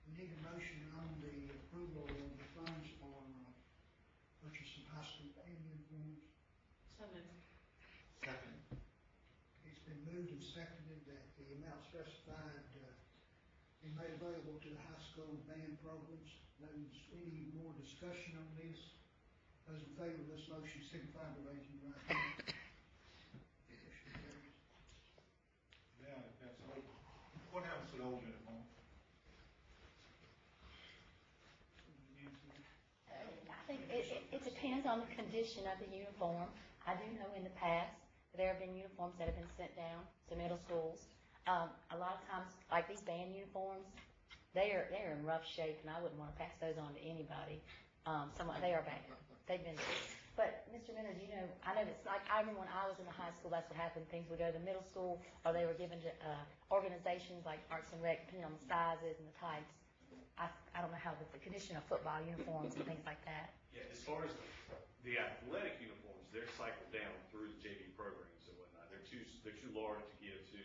Speaker 2: we need a motion on the approval of the funds for purchasing high school band uniforms.
Speaker 3: So moved.
Speaker 12: Second.
Speaker 2: It's been moved and seconded that the amount specified be made available to the high school band programs. Those, any more discussion on this? Those in favor of this motion signify by raising your right hand. Motion carries.
Speaker 10: Yeah, that's right. What happens to those uniforms?
Speaker 6: I think it depends on the condition of the uniform. I do know in the past, there have been uniforms that have been sent down to middle schools. A lot of times, like these band uniforms, they're in rough shape, and I wouldn't want to pass those on to anybody. They are bad. They've been, but Mr. Minner, do you know, I know it's like, I remember when I was in the high school, that's what happened. Things would go to middle school, or they were given to, organizations like Arts and Rec, depending on the sizes and the types. I don't know how, the condition of football uniforms and things like that.
Speaker 14: Yeah, as far as the athletic uniforms, they're cycled down through the JV programs and whatnot. They're too large to give to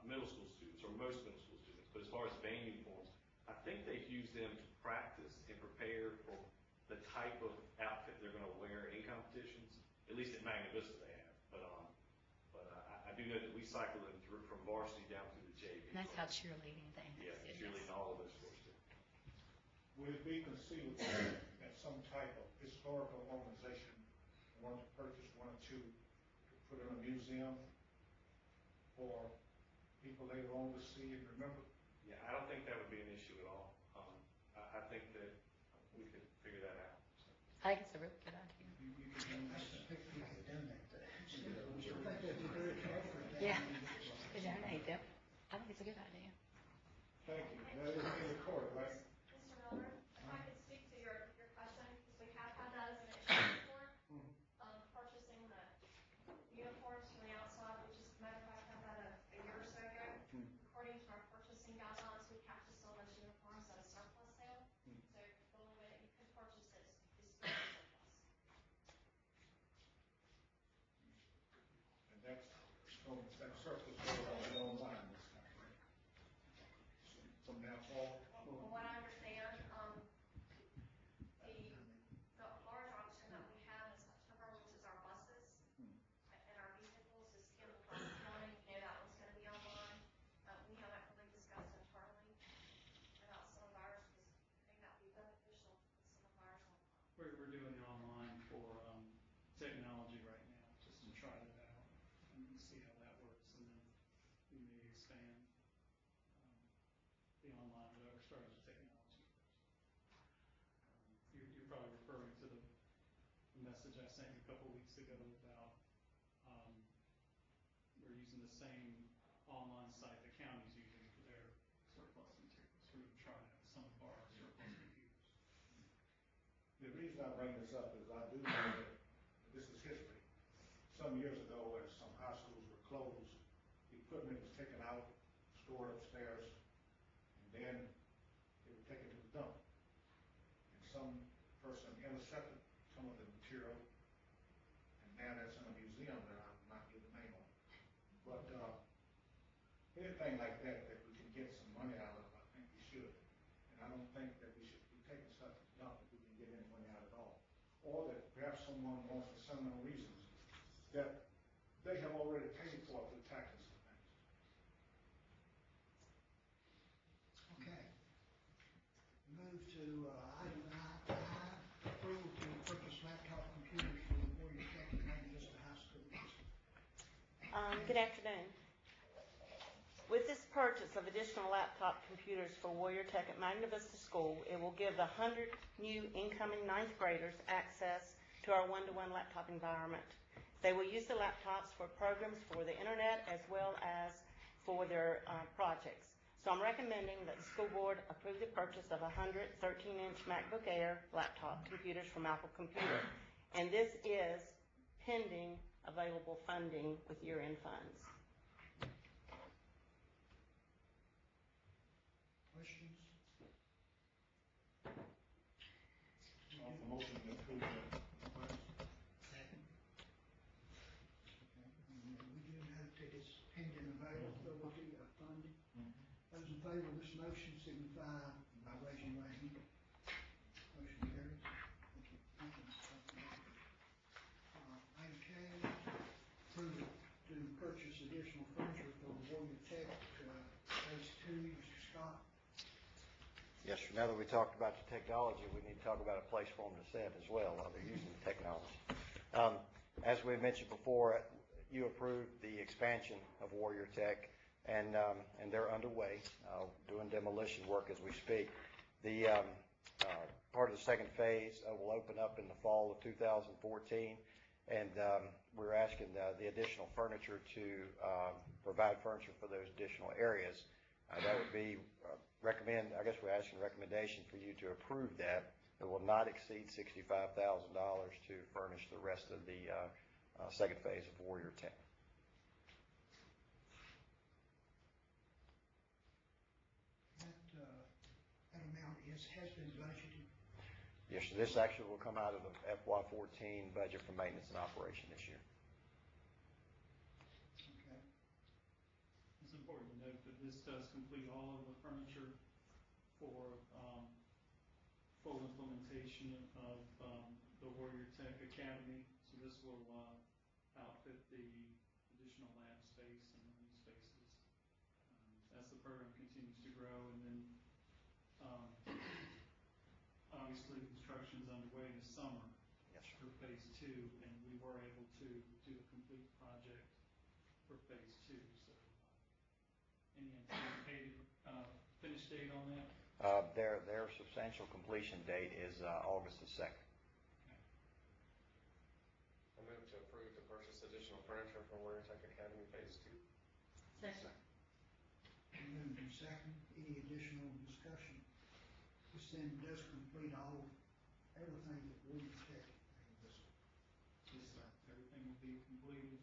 Speaker 14: middle school students, or most middle school students. But as far as band uniforms, I think they've used them to practice and prepare for the type of outfit they're going to wear in competitions. At least at Magna Vista they have. But I do know that we cycle them through from varsity down through the JV.
Speaker 6: And that's how cheerleading things.
Speaker 14: Yeah, cheerleading, all of those sports too.
Speaker 10: Would it be conceivable that some type of historical organization wanted to purchase one or two to put in a museum for people later on to see and remember?
Speaker 14: Yeah, I don't think that would be an issue at all. I think that we could figure that out. So.
Speaker 6: I think it's a really good idea.
Speaker 2: You can pick people that done that. I think that'd be very helpful.
Speaker 6: Yeah. To donate them. I think it's a good idea.
Speaker 10: Thank you. That is in the court, right?
Speaker 11: Mr. Miller, if I could speak to your question, because we have had that as an issue before, purchasing the uniforms from the outside, we just, matter of fact, had that a year or so ago. According to our purchasing guidelines, we have to sell those uniforms at a surplus sale. So the only way that you could purchase it is through the surplus.
Speaker 10: And that's from that surplus goes online this time, right? From now forward?
Speaker 11: From what I understand, the large auction that we have in September, which is our buses and our vehicles, is scheduled for this morning. You know, that one's gonna be online. We haven't really discussed internally about some of ours, because I think that would be beneficial with some of ours online.
Speaker 9: We're doing it online for technology right now, just to try it out and see how that works, and then we may expand the online, but our start with technology first. You're probably referring to the message I sent you a couple weeks ago about we're using the same online site the county's using for their surplus materials. We're going to try it with some of our surplus computers.
Speaker 10: The reason I bring this up is I do know that this is history. Some years ago, when some high schools were closed, the equipment was taken out, stored upstairs, and then they were taken to the dump. And some person intercepted some of the material, and now that's in a museum that I'm not giving the name on. But anything like that that we can get some money out of, I think we should. And I don't think that we should be taking stuff to the dump if we can get any money out at all. Or that perhaps someone wants for sentimental reasons that they have already paid for through taxes and things.
Speaker 2: Okay. Move to item I, approval to purchase laptop computers for the Warrior Tech and Magna Vista High School.
Speaker 5: Good afternoon. With this purchase of additional laptop computers for Warrior Tech at Magna Vista School, it will give the 100 new incoming ninth graders access to our one-to-one laptop environment. They will use the laptops for programs for the internet as well as for their projects. So I'm recommending that the school board approve the purchase of 100 13-inch MacBook Air laptop computers from Apple Computer. And this is pending available funding with year-end funds.
Speaker 2: Questions?
Speaker 10: Motion to approve the request.
Speaker 2: Second. Okay. We do note that it's pending availability of funding. Those in favor of this motion signify by raising your right hand. Motion carries. Thank you. Thank you, Mr. President. Item K, approval to purchase additional furniture for Warrior Tech, phase 2, Mr. Scott.
Speaker 7: Yes, sir. Now that we talked about the technology, we need to talk about a place for them to sit as well while they're using the technology. As we mentioned before, you approved the expansion of Warrior Tech, and they're underway, doing demolition work as we speak. The part of the second phase will open up in the fall of 2014, and we're asking the additional furniture to provide furniture for those additional areas. That would be we're asking recommendation for you to approve that It will not exceed $65,000 to furnish the rest of the second phase of Warrior Tech.
Speaker 2: That amount has been budgeted.
Speaker 7: Yes, sir. This actually will come out of the FY14 budget for maintenance and operation this year.
Speaker 2: Okay.
Speaker 9: It's important to note that this does complete all of the furniture for full implementation of the Warrior Tech Academy. So this will outfit the additional lab space and learning spaces as the program continues to grow. And then obviously construction is underway this summer.
Speaker 7: Yes, sir.
Speaker 9: For phase 2, and we were able to do a complete project for phase 2. So any anticipated finish date on that?
Speaker 7: Their substantial completion date is August the 2nd.
Speaker 13: I move to approve to purchase additional furniture for Warrior Tech Academy Phase 2.
Speaker 3: Second.
Speaker 2: Moved and second. Any additional discussion? This then does complete everything that Warrior Tech does.
Speaker 9: Yes, sir. Everything will be completed,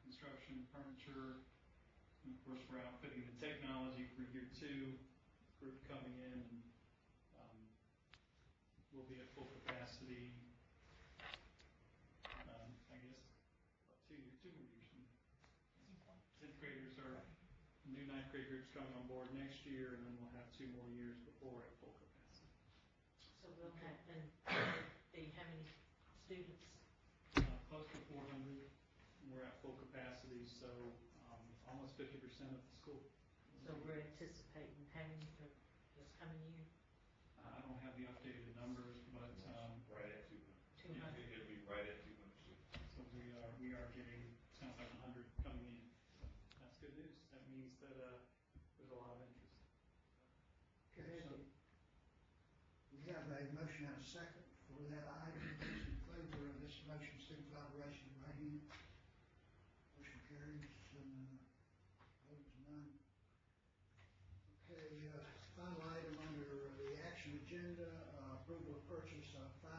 Speaker 9: construction, furniture, and of course, we're outfitting the technology for year 2, group coming in, and we'll be at full capacity, I guess, about 2 more years. 10th graders are, new 9th grade groups coming on board next year, and then we'll have 2 more years before we're at full capacity.
Speaker 3: So we'll have, and how many students?
Speaker 9: Close to 400, and we're at full capacity, so almost 50% of the school.
Speaker 3: So we're anticipating how many for this coming year?
Speaker 9: I don't have the updated numbers, but
Speaker 12: Right at 200.
Speaker 3: 200.
Speaker 12: It'll be right at 200.
Speaker 9: so we are getting, sounds like 100 coming in. So that's good news. That means that there's a lot of interest.
Speaker 2: Okay, so we have a motion and a second for that item. Those in favor of this motion, signify by raising your right hand. Motion carries. Opposed, none. Okay, final item under the action agenda, approval of purchase of 5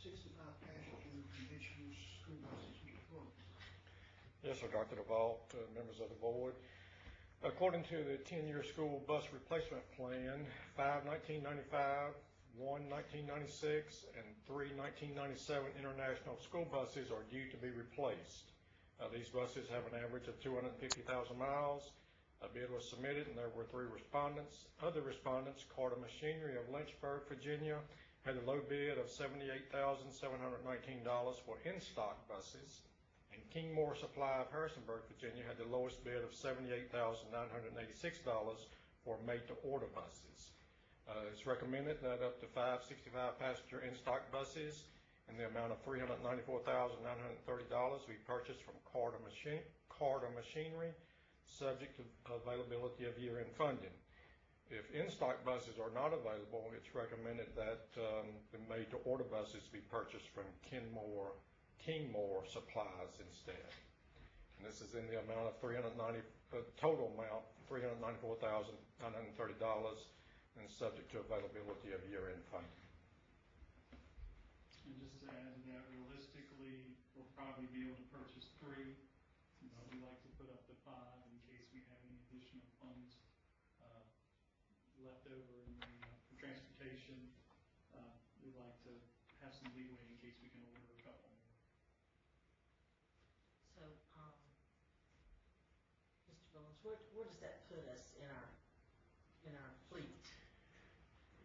Speaker 2: 65-passenger conventional school buses. Mr. Flores.
Speaker 15: Yes, sir, Dr. DeVault, members of the board. According to the 10-year school bus replacement plan, 5 1995, 1 1996, and 3 1997 international school buses are due to be replaced. These buses have an average of 250,000 miles. A bid was submitted, and there were 3 respondents. Other respondents, Carver Machinery of Lynchburg, Virginia, had a low bid of $78,719 for in-stock buses, and Kingmore Supply of Harrisonburg, Virginia, had the lowest bid of $78,986 for made-to-order buses. It's recommended that up to 5 65-passenger in-stock buses in the amount of $394,930 be purchased from Carver Machinery, subject to availability of year-end funding. If in-stock buses are not available, it's recommended that the made-to-order buses be purchased from Kingmore Supplies instead. And this is in the amount of total amount $394,930, and subject to availability of year-end funding.
Speaker 9: And just to add to that, realistically, we'll probably be able to purchase 3. We like to put up to 5 in case we have any additional funds left over for transportation. We'd like to have some leeway in case we can order a couple more.
Speaker 3: So, Mr. Bones, where does that put us in our fleet?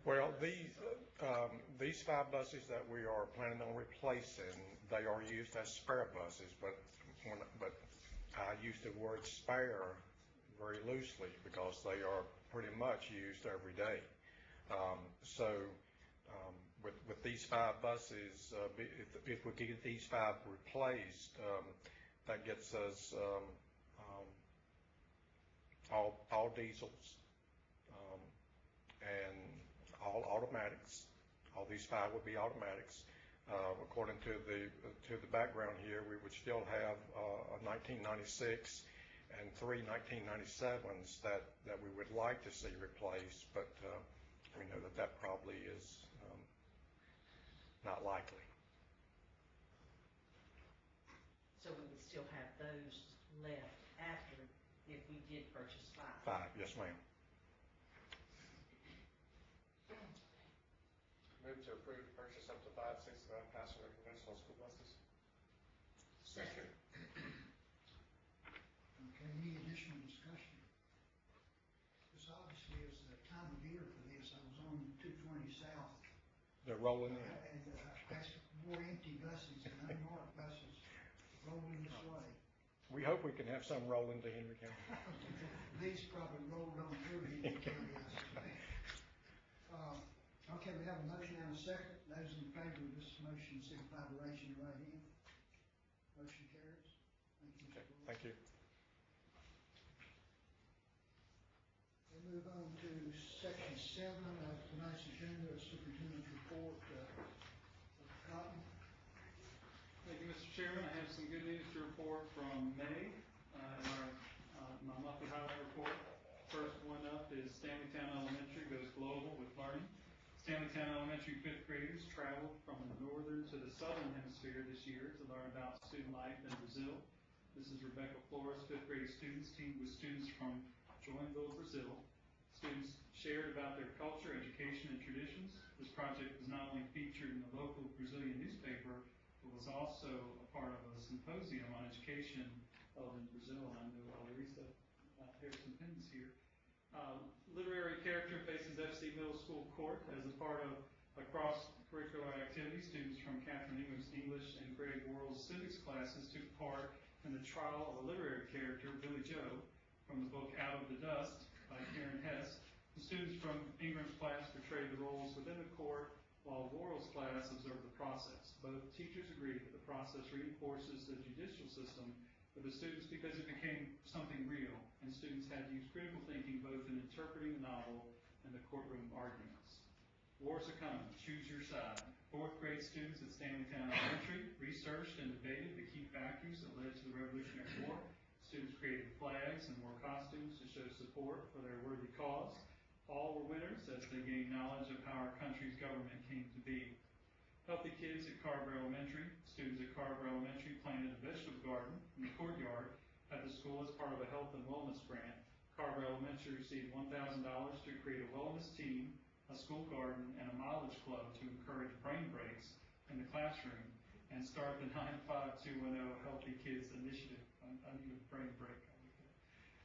Speaker 15: Well, these 5 buses that we are planning on replacing, they are used as spare buses, but I use the word spare very loosely because they are pretty much used every day. With these 5 buses, if we get these 5 replaced, that gets us all diesels and all automatics. All these 5 would be automatics. According to the background here, we would still have a 1996 and 3 1997s that we would like to see replaced, but we know that probably is not likely.
Speaker 3: So we would still have those left after if we did purchase 5.
Speaker 15: 5, yes, ma'am.
Speaker 13: Move to approve the purchase up to 5 passenger conventional school buses.
Speaker 3: Second.
Speaker 2: Okay, any additional discussion? This obviously is the time of year for this. I was on 220 South.
Speaker 15: They're rolling in.
Speaker 2: And passed more empty buses than unmarked buses rolling this way.
Speaker 15: We hope we can have some roll into Henry County.
Speaker 2: These probably rolled on through Henry County, I suspect. Okay, we have a motion and a second. Those in favor of this motion signify by raising your right hand. Motion carries. Thank you, Mr. Wilson.
Speaker 15: Thank you.
Speaker 2: We'll move on to section 7 of tonight's agenda, Superintendent's report. Cotton.
Speaker 9: Thank you, Mr. Chairman. I have some good news to report from May in my monthly highlight report. First one up is Stanleytown Elementary goes global with learning. Stanleytown Elementary 5th graders traveled from the northern to the southern hemisphere this year to learn about student life in Brazil. This is Rebecca Flores, 5th grade students, teamed with students from Joinville, Brazil. Students shared about their culture, education, and traditions. This project was not only featured in the local Brazilian newspaper, but was also a part of a symposium on education held in Brazil. I know Larissa Harrison Penn's here. Literary character faces FC Middle School court as a part of a cross-curricular activity. Students from Catherine Ingram's English and Greg Worrell's civics classes took part in the trial of a literary character, Billy Joe, from the book Out of the Dust by Karen Hess. The students from Ingram's class portrayed the roles within the court, while Worrell's class observed the process. Both teachers agreed that the process reinforces the judicial system for the students because it became something real, and students had to use critical thinking both in interpreting the novel and the courtroom arguments. Wars are coming. Choose your side. 4th grade students at Stanleytown Elementary researched and debated the key factors that led to the Revolutionary War. Students created flags and wore costumes to show support for their worthy cause. All were winners as they gained knowledge of how our country's government came to be. Healthy Kids at Carver Elementary. Students at Carver Elementary planted a vegetable garden in the courtyard at the school as part of a health and wellness grant. Carver Elementary received $1,000 to create a wellness team, a school garden, and a mileage club to encourage brain breaks in the classroom and start the 95210 Healthy Kids Initiative. I need a brain break.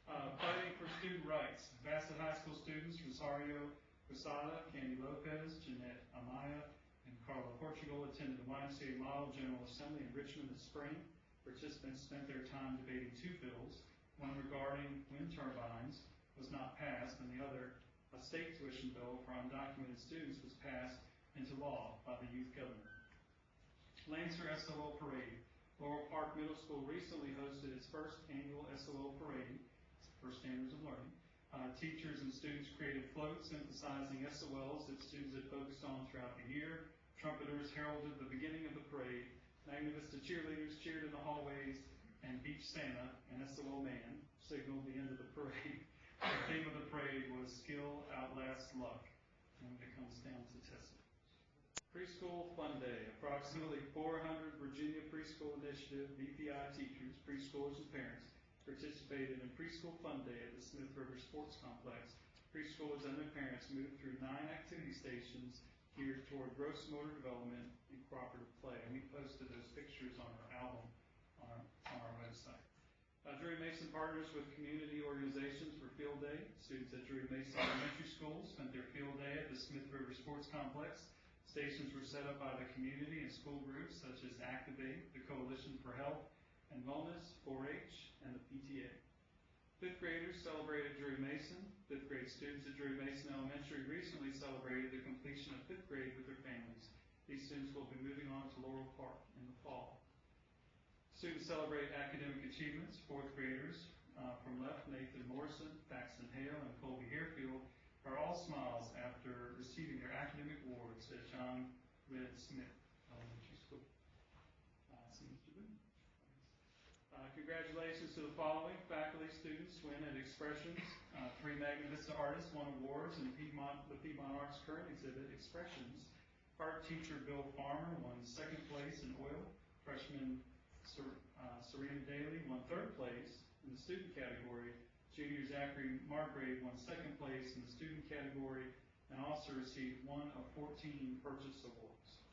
Speaker 9: Fighting for student rights. Bassett High School students Rosario Posada, Candy Lopez, Jeanette Amaya, and Carla Portugal attended the YMCA Model General Assembly in Richmond this spring. Participants spent their time debating 2 bills, one regarding wind turbines was not passed, and the other, a state tuition bill for undocumented students, was passed into law by the youth governor. Lancer SOL Parade. Laurel Park Middle School recently hosted its first annual SOL Parade for Standards of Learning. Teachers and students created floats emphasizing SOLs that students had focused on throughout the year. Trumpeters heralded the beginning of the parade. Magna Vista cheerleaders cheered in the hallways, and Beach Santa, an SOL man, signaled the end of the parade. The theme of the parade was skill outlasts luck when it comes down to testing. Preschool Fun Day. Approximately 400 Virginia Preschool Initiative VPI teachers, preschoolers, and parents participated in Preschool Fun Day at the Smith River Sports Complex. Preschoolers and their parents moved through 9 activity stations geared toward gross motor development and cooperative play. And we posted those pictures on our album on our website. Drury Mason partners with community organizations for Field Day. Students at Drury Mason Elementary School spent their field day at the Smith River Sports Complex. Stations were set up by the community and school groups such as Activate, the Coalition for Health and Wellness, 4-H, and the PTA. 5th graders celebrated Drury Mason. 5th grade students at Drury Mason Elementary recently celebrated the completion of 5th grade with their families. These students will be moving on to Laurel Park in the fall. Students celebrate academic achievements. 4th graders from left, Nathan Morrison, Paxton Hale, and Colby Harefield are all smiles after receiving their academic awards at John Red Smith Elementary School. See Mr. Boone. Congratulations to the following faculty students win at Expressions. 3 Magna Vista artists won awards in the Piedmont Arts current exhibit, Expressions. Art teacher Bill Farmer won second place in oil. Freshman Serena Daly won third place in the student category. Junior Zachary Margrave won second place in the student category and also received one of 14 purchase awards.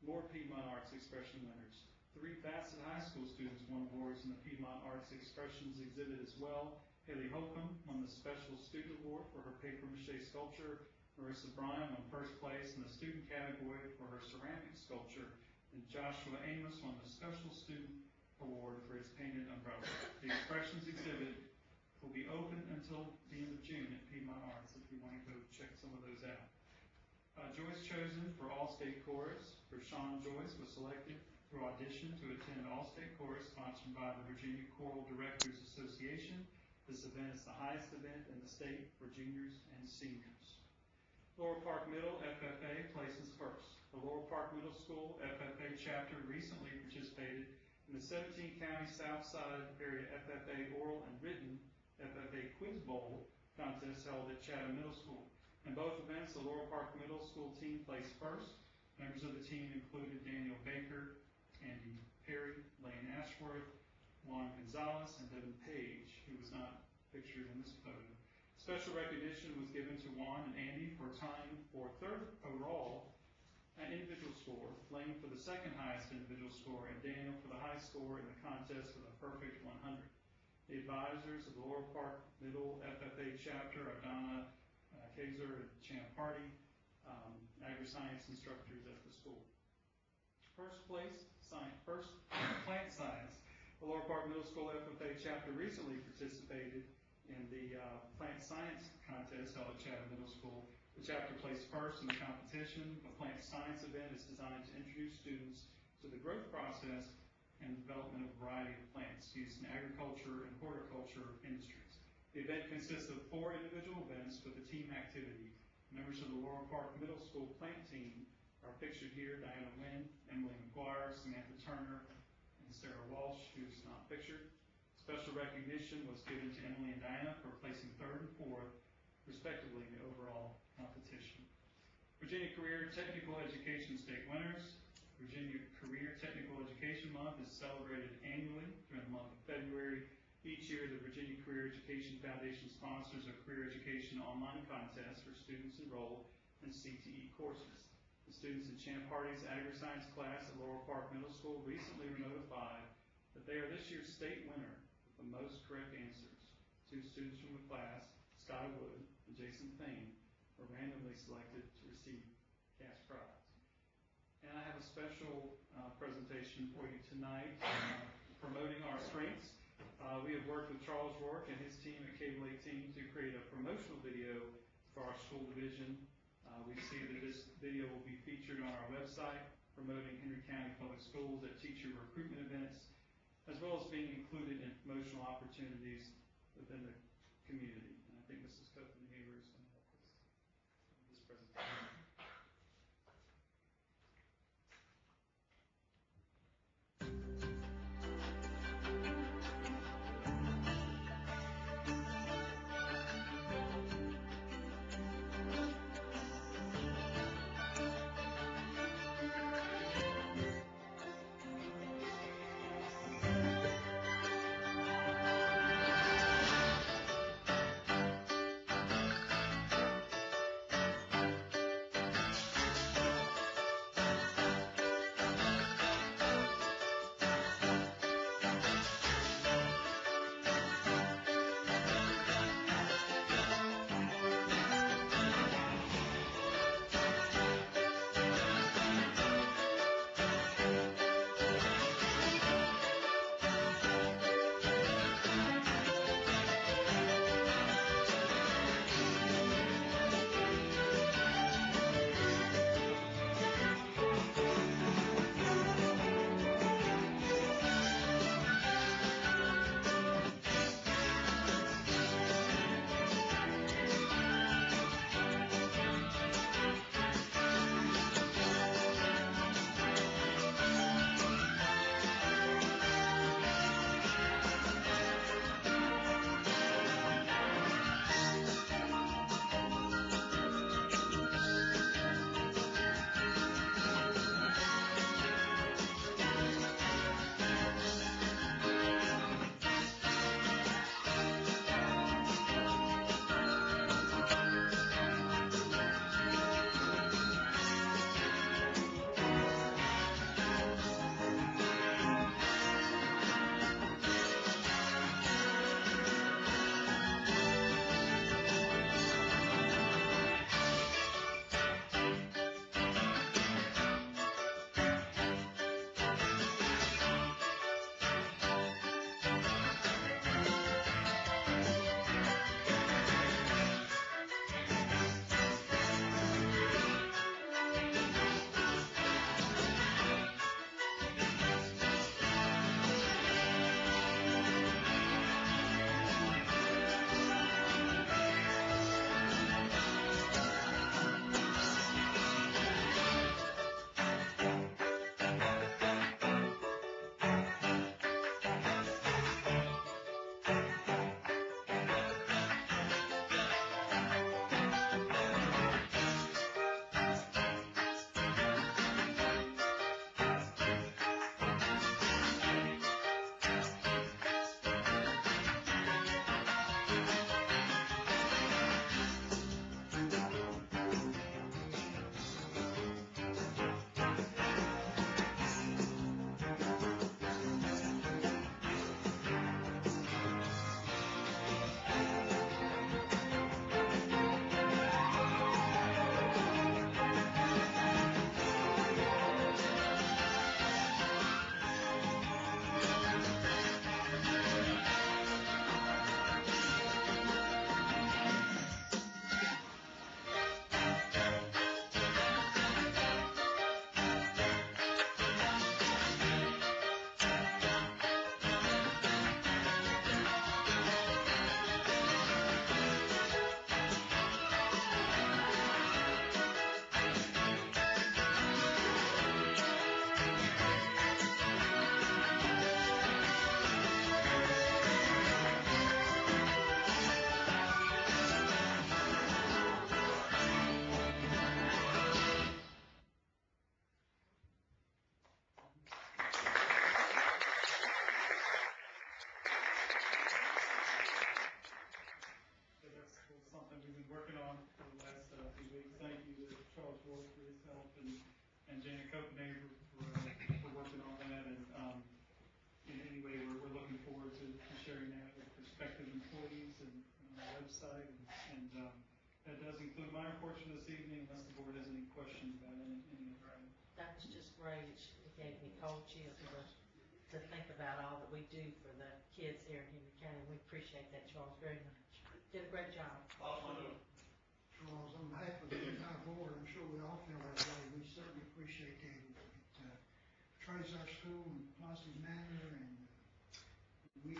Speaker 9: More Piedmont Arts Expression winners. 3 Bassett High School students won awards in the Piedmont Arts Expressions exhibit as well. Haley Holcomb won the Special Student Award for her papier-mâché sculpture. Marissa Bryan won first place in the student category for her ceramic sculpture. And Joshua Amos won the Special Student Award for his painted umbrella. The Expressions exhibit will be open until the end of June at Piedmont Arts if you want to go check some of those out. Joyce chosen for All-State Chorus. Rashawn Joyce was selected through audition to attend All-State Chorus sponsored by the Virginia Choral Directors Association. This event is the highest event in the state for juniors and seniors. Laurel Park Middle FFA places first. The Laurel Park Middle School FFA chapter recently participated in the 17-county Southside area FFA oral and written FFA Quiz Bowl contest held at Chatham Middle School. In both events, the Laurel Park Middle School team placed first. Members of the team included Daniel Baker, Andy Perry, Lane Ashworth, Juan Gonzalez, and Devin Page, who was not pictured in this photo. Special recognition was given to Juan and Andy for tying for third overall individual score, Lane for the second highest individual score, and Daniel for the high score in the contest with a perfect 100. The advisors of the Laurel Park Middle FFA chapter are Donna Kaiser and Champ Hardy, agri-science instructors at the school. First plant science. The Laurel Park Middle School FFA chapter recently participated in the plant science contest held at Chatham Middle School. The chapter placed first in the competition. The plant science event is designed to introduce students to the growth process and development of a variety of plants used in agriculture and horticulture industries. The event consists of 4 individual events with a team activity. Members of the Laurel Park Middle School plant team are pictured here: Diana Wynn, Emily McGuire, Samantha Turner, and Sarah Walsh, who's not pictured. Special recognition was given to Emily and Diana for placing 3rd and 4th, respectively, in the overall competition. Virginia Career Technical Education State winners. Virginia Career Technical Education Month is celebrated annually during the month of February. Each year, the Virginia Career Education Foundation sponsors a career education online contest for students enrolled in CTE courses. The students in Champ Hardy's agri-science class at Laurel Park Middle School recently were notified that they are this year's state winner with the most correct answers. 2 students from the class, Sky Wood and Jason Thane, were randomly selected to receive cash prize. And I have a special presentation for you tonight promoting our strengths. We have worked with Charles Rourke and his team at Cable 18 to create a promotional video for our school division. We see that this video will be featured on our website, promoting Henry County Public Schools at teacher recruitment events, as well as being included in promotional opportunities within the community. And I think Mrs. Copenhaver is going to help us with this presentation. and Janet Copenhagen for working on that, and, anyway, we're looking forward to sharing that with prospective employees and on our website, and that does include my report for this evening, unless the board has any questions about any of our items.
Speaker 3: That was just great. It gave me cold chills to think about all that we do for the kids here in Henry County. We appreciate that, Charles, very much. Did a great job.
Speaker 2: Charles, on behalf of the entire board, I'm sure we all feel that way. We certainly appreciate that. It portrays our school in a positive manner, and we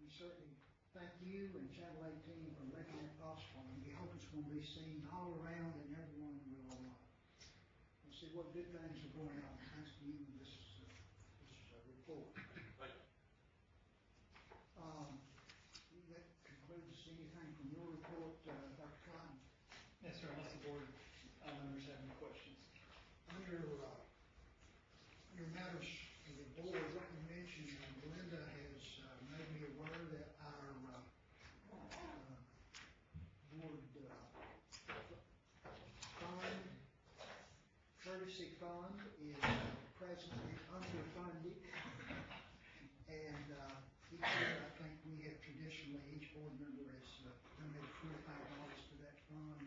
Speaker 2: certainly thank you and Channel 18 for making it possible. And we hope it's going to be seen all around, and everyone will see what good things are going on. Thanks to you and this report. That concludes anything from your report, Dr. Cotton.
Speaker 9: Yes, sir, unless the board members have any questions.
Speaker 2: Under matters of the board, let me mention Belinda has made me aware that our board fund, courtesy fund, is presently underfunded, and each year I think we have traditionally, each board member has donated $25 to that fund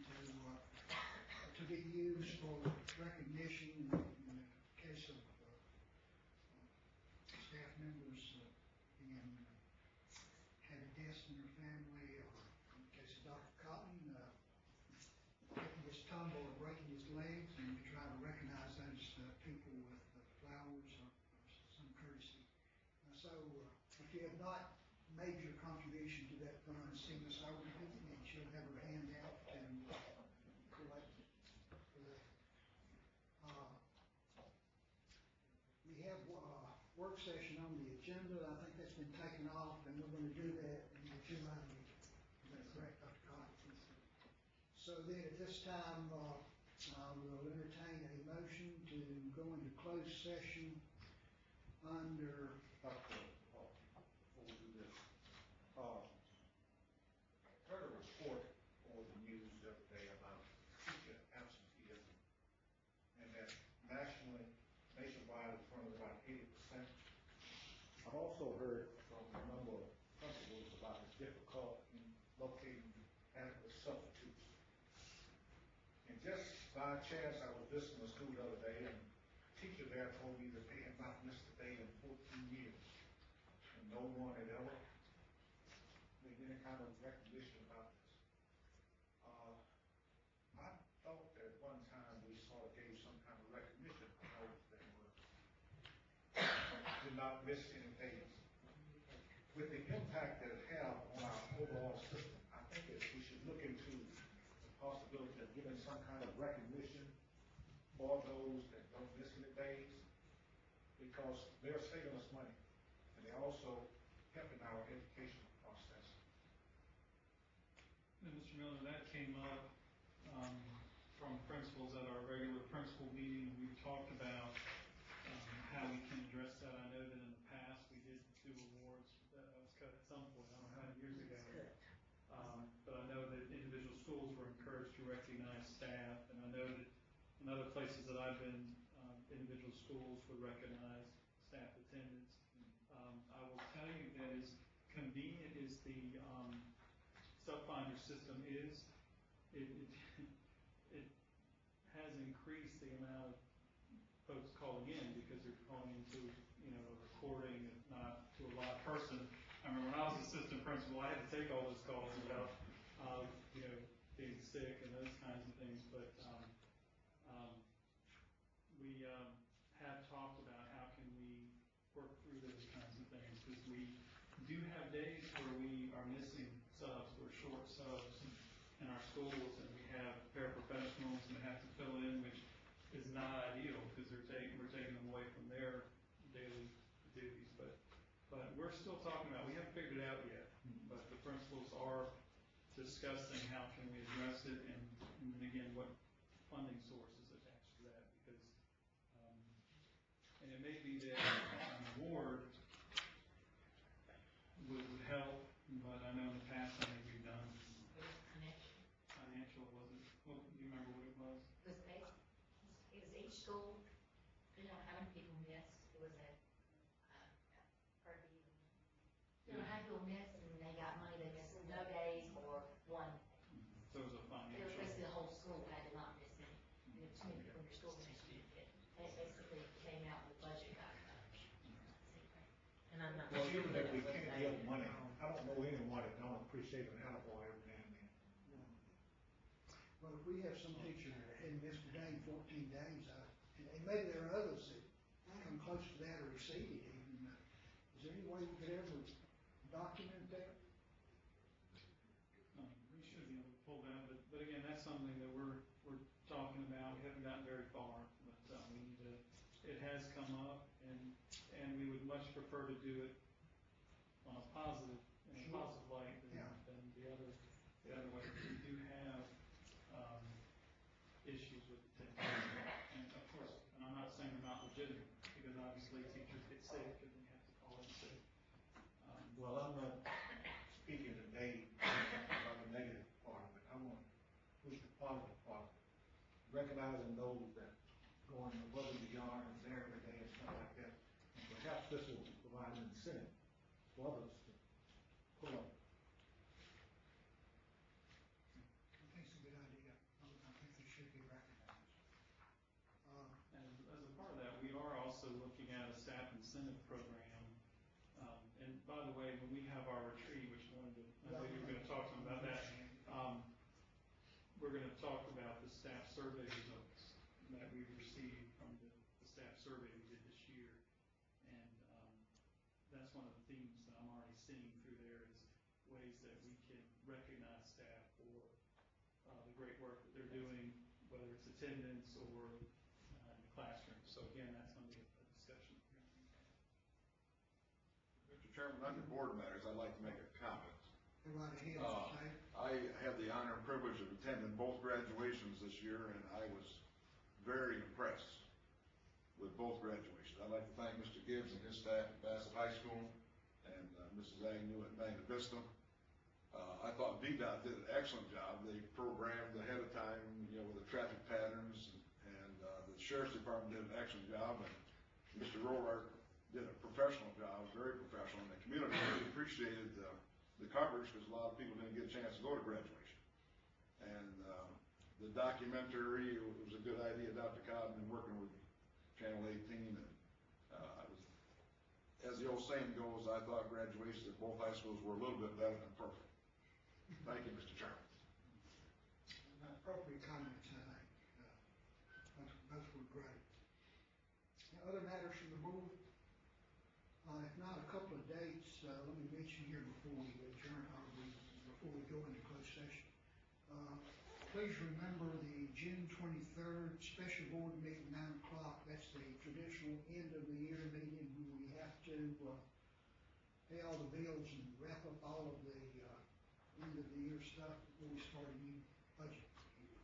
Speaker 2: to be used for recognition in the case of staff members being had a death in their family, or in the case of Dr. Cotton, taking his tumble or breaking his legs, and we try to recognize those people with flowers or some courtesy. So if you have not made your contribution to that fund, sing us over to it, and she'll have her hand out to collect for that. We have a work session on the agenda. I think that's been taken off, and we're going to do that in the July meeting. Is that correct, Dr. Cotton? So then at this time, I will entertain a motion to go into closed session under.
Speaker 10: Before we do this, I heard a report on the news the other day about teacher absenteeism, and that nationwide, it's running about 80%. I've also heard from a number of principals about the difficult in locating adequate substitutes. And just by chance, I was visiting a school the other day, and a teacher there told me that they had not missed a day in 14 years. And no one had ever made any kind of recognition about this. I thought that one time we sort of gave some kind of recognition to those that did not miss any days. With the impact that it had on our overall system, I think that we should look into the possibility of giving some kind of recognition for those that don't miss any days, because they're saving us money, and they're also helping our educational process.
Speaker 9: And Mr. Miller, that came up from principals at our regular principal meeting. We've talked about how we can address that. I know that in the past we did the 2 awards that was cut at some point, I don't know how many years ago. But I know that individual schools were encouraged to recognize staff, and I know that in other places that I've been, individual schools would recognize staff attendance. I will tell you that as convenient as the subfinder system is, it has increased the amount of folks calling in, because they're calling into, a recording, if not to a live person. I remember when I was assistant principal, I had to take all those calls about, being sick and those kinds of things. But we have talked about how can we work through those kinds of things, because we do have days where we are missing subs, we're short subs in our schools, and we have paraprofessionals and we have to fill in, which is not ideal, because we're taking them away from their daily duties. But we're still talking about, we haven't figured it out yet, but the principals are discussing how can we address it, and then again, what funding sources attached to that, because and it may be that an award would help, but I know in the past I think we've done financial, was it? Well, do you remember what it was?
Speaker 6: The state school, how many people missed? It was how many people missed and they got money, they missed no days or one.
Speaker 9: So it was a
Speaker 6: It was
Speaker 9: financial.
Speaker 6: basically the whole school had to not miss any. And if too many people in your school missed, they basically came out and the budget got cut.
Speaker 3: And I'm not.
Speaker 10: Well, given that we can't give money, I don't know anyone that don't appreciate an attaboy every now and then.
Speaker 2: Well, if we have some teacher that hadn't missed a day in 14 days, and maybe there are others that come close to that or exceed it even, is there any way we could ever document that?
Speaker 9: We should be able to pull that, but again, that's something that we're talking about. We haven't gotten very far, but we need to. It has come up, and we would much prefer to do it on a positive light than the other way. We do have issues with the and of course, and I'm not saying they're not legitimate because obviously teachers get sick and they have to call in sick.
Speaker 10: Well, I'm not speaking today about the negative part of it. I want to push the positive part of it. Recognizing those that going above and beyond and there every day and stuff like that. And perhaps this will provide an incentive for others to pull up.
Speaker 2: I think it's a good idea. I think they should be recognized.
Speaker 9: And as a part of that, we are also looking at a staff incentive program. And by the way, when we have our retreat, which I know you were going to talk to them about that, we're going to talk about the staff survey results that we received from the staff survey we did this year. And that's one of the themes that I'm already seeing through there is ways that we can recognize staff for the great work that they're doing, whether it's attendance or in the classroom. So again, that's going to be a discussion.
Speaker 1: Mr. Chairman, under board matters, I'd like to make a comment.
Speaker 2: Right.
Speaker 1: I had the honor and privilege of attending both graduations this year, and I was very impressed with both graduations. I'd like to thank Mr. Gibbs and his staff at Bassett High School and Mrs. Agnew at Magna Vista. I thought VDOT did an excellent job. They programmed ahead of time, with the traffic patterns, and the Sheriff's Department did an excellent job, and Mr. Roark did a professional job, very professional, and the community really appreciated the coverage because a lot of people didn't get a chance to go to graduation. And the documentary, it was a good idea, Dr. Codman, working with Channel 18, and I was, as the old saying goes, I thought graduations at both high schools were a little bit better than perfect. Thank you, Mr. Chairman.
Speaker 2: An appropriate comments, I think. Both were great. Now, other matters from the board? If not, a couple of dates, let me mention here before we adjourn, before we go into closed session. Please remember the June 23rd special board meeting, 9 o'clock. That's the traditional end of the year meeting when we have to pay all the bills and wrap up all of the end of the year stuff before we start a new budget year.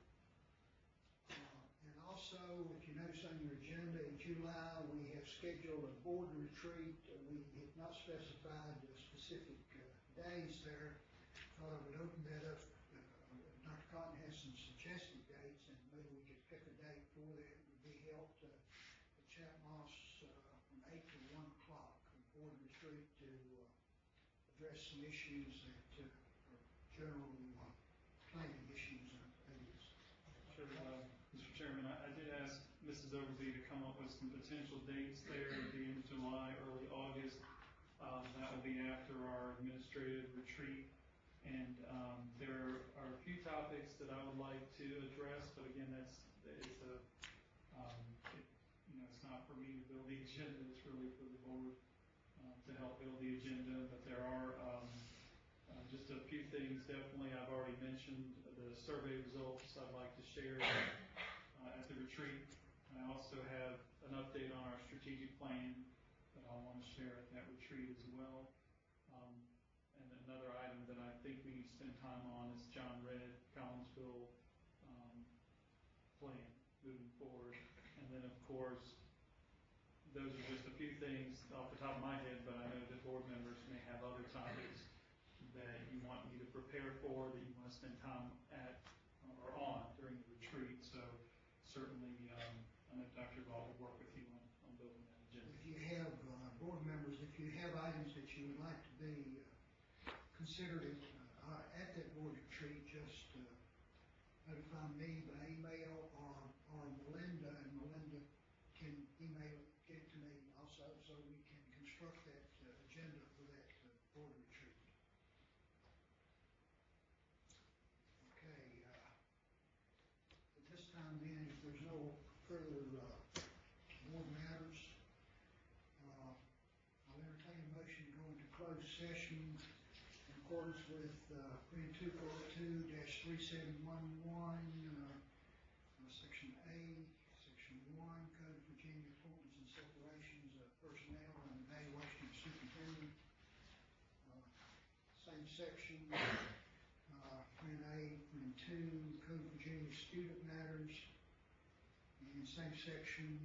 Speaker 2: And also, if you notice on your agenda, in July we have scheduled a board retreat. We have not specified the specific days there. Thought I would open that up. Dr. Cotton has some suggested dates, and maybe we could pick a date for that. It would be held at Chatmoss from 8 to 1 o'clock, a board retreat to address some issues that are general planning issues and ideas.
Speaker 9: Sure, Mr. Chairman, I did ask Mrs. Overby to come up with some potential dates there at the end of July, early August. That will be after our administrative retreat. And there are a few topics that I would like to address, but again, it's not for me to build the agenda. It's really for the board to help build the agenda. But there are just a few things. Definitely, I've already mentioned the survey results I'd like to share at the retreat. I also have an update on our strategic plan that I want to share at that retreat as well. And another item that I think we need to spend time on is John Redd, Collinsville plan moving forward. And then, of course, those are just a few things off the top of my head, but I know that board members may have other topics that you want me to prepare for, that you want to spend time at or on during the retreat. So certainly, I know Dr.
Speaker 2: considered it, at that board retreat, just, notify me by email or Melinda, and Melinda can email, get it to me also, so we can construct that, agenda for that, board retreat. Okay, at this time then, if there's no further, board matters, I'll entertain a motion to go into closed session in accordance with, Green 242-3711, Section A, Section 1, Code of Virginia, appointments and separations of personnel and evaluation of superintendent. Same section, Green A, Green 2, Code of Virginia, student matters, and same section,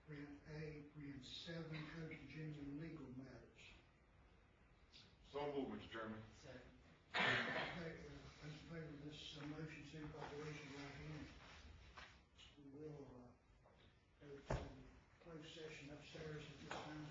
Speaker 2: Green A, Green 7, Code of Virginia, legal matters.
Speaker 1: So moved, Mr. Chairman.
Speaker 2: Those in favor of this motion, signify by raising your right hand. We will go to closed session upstairs at this time.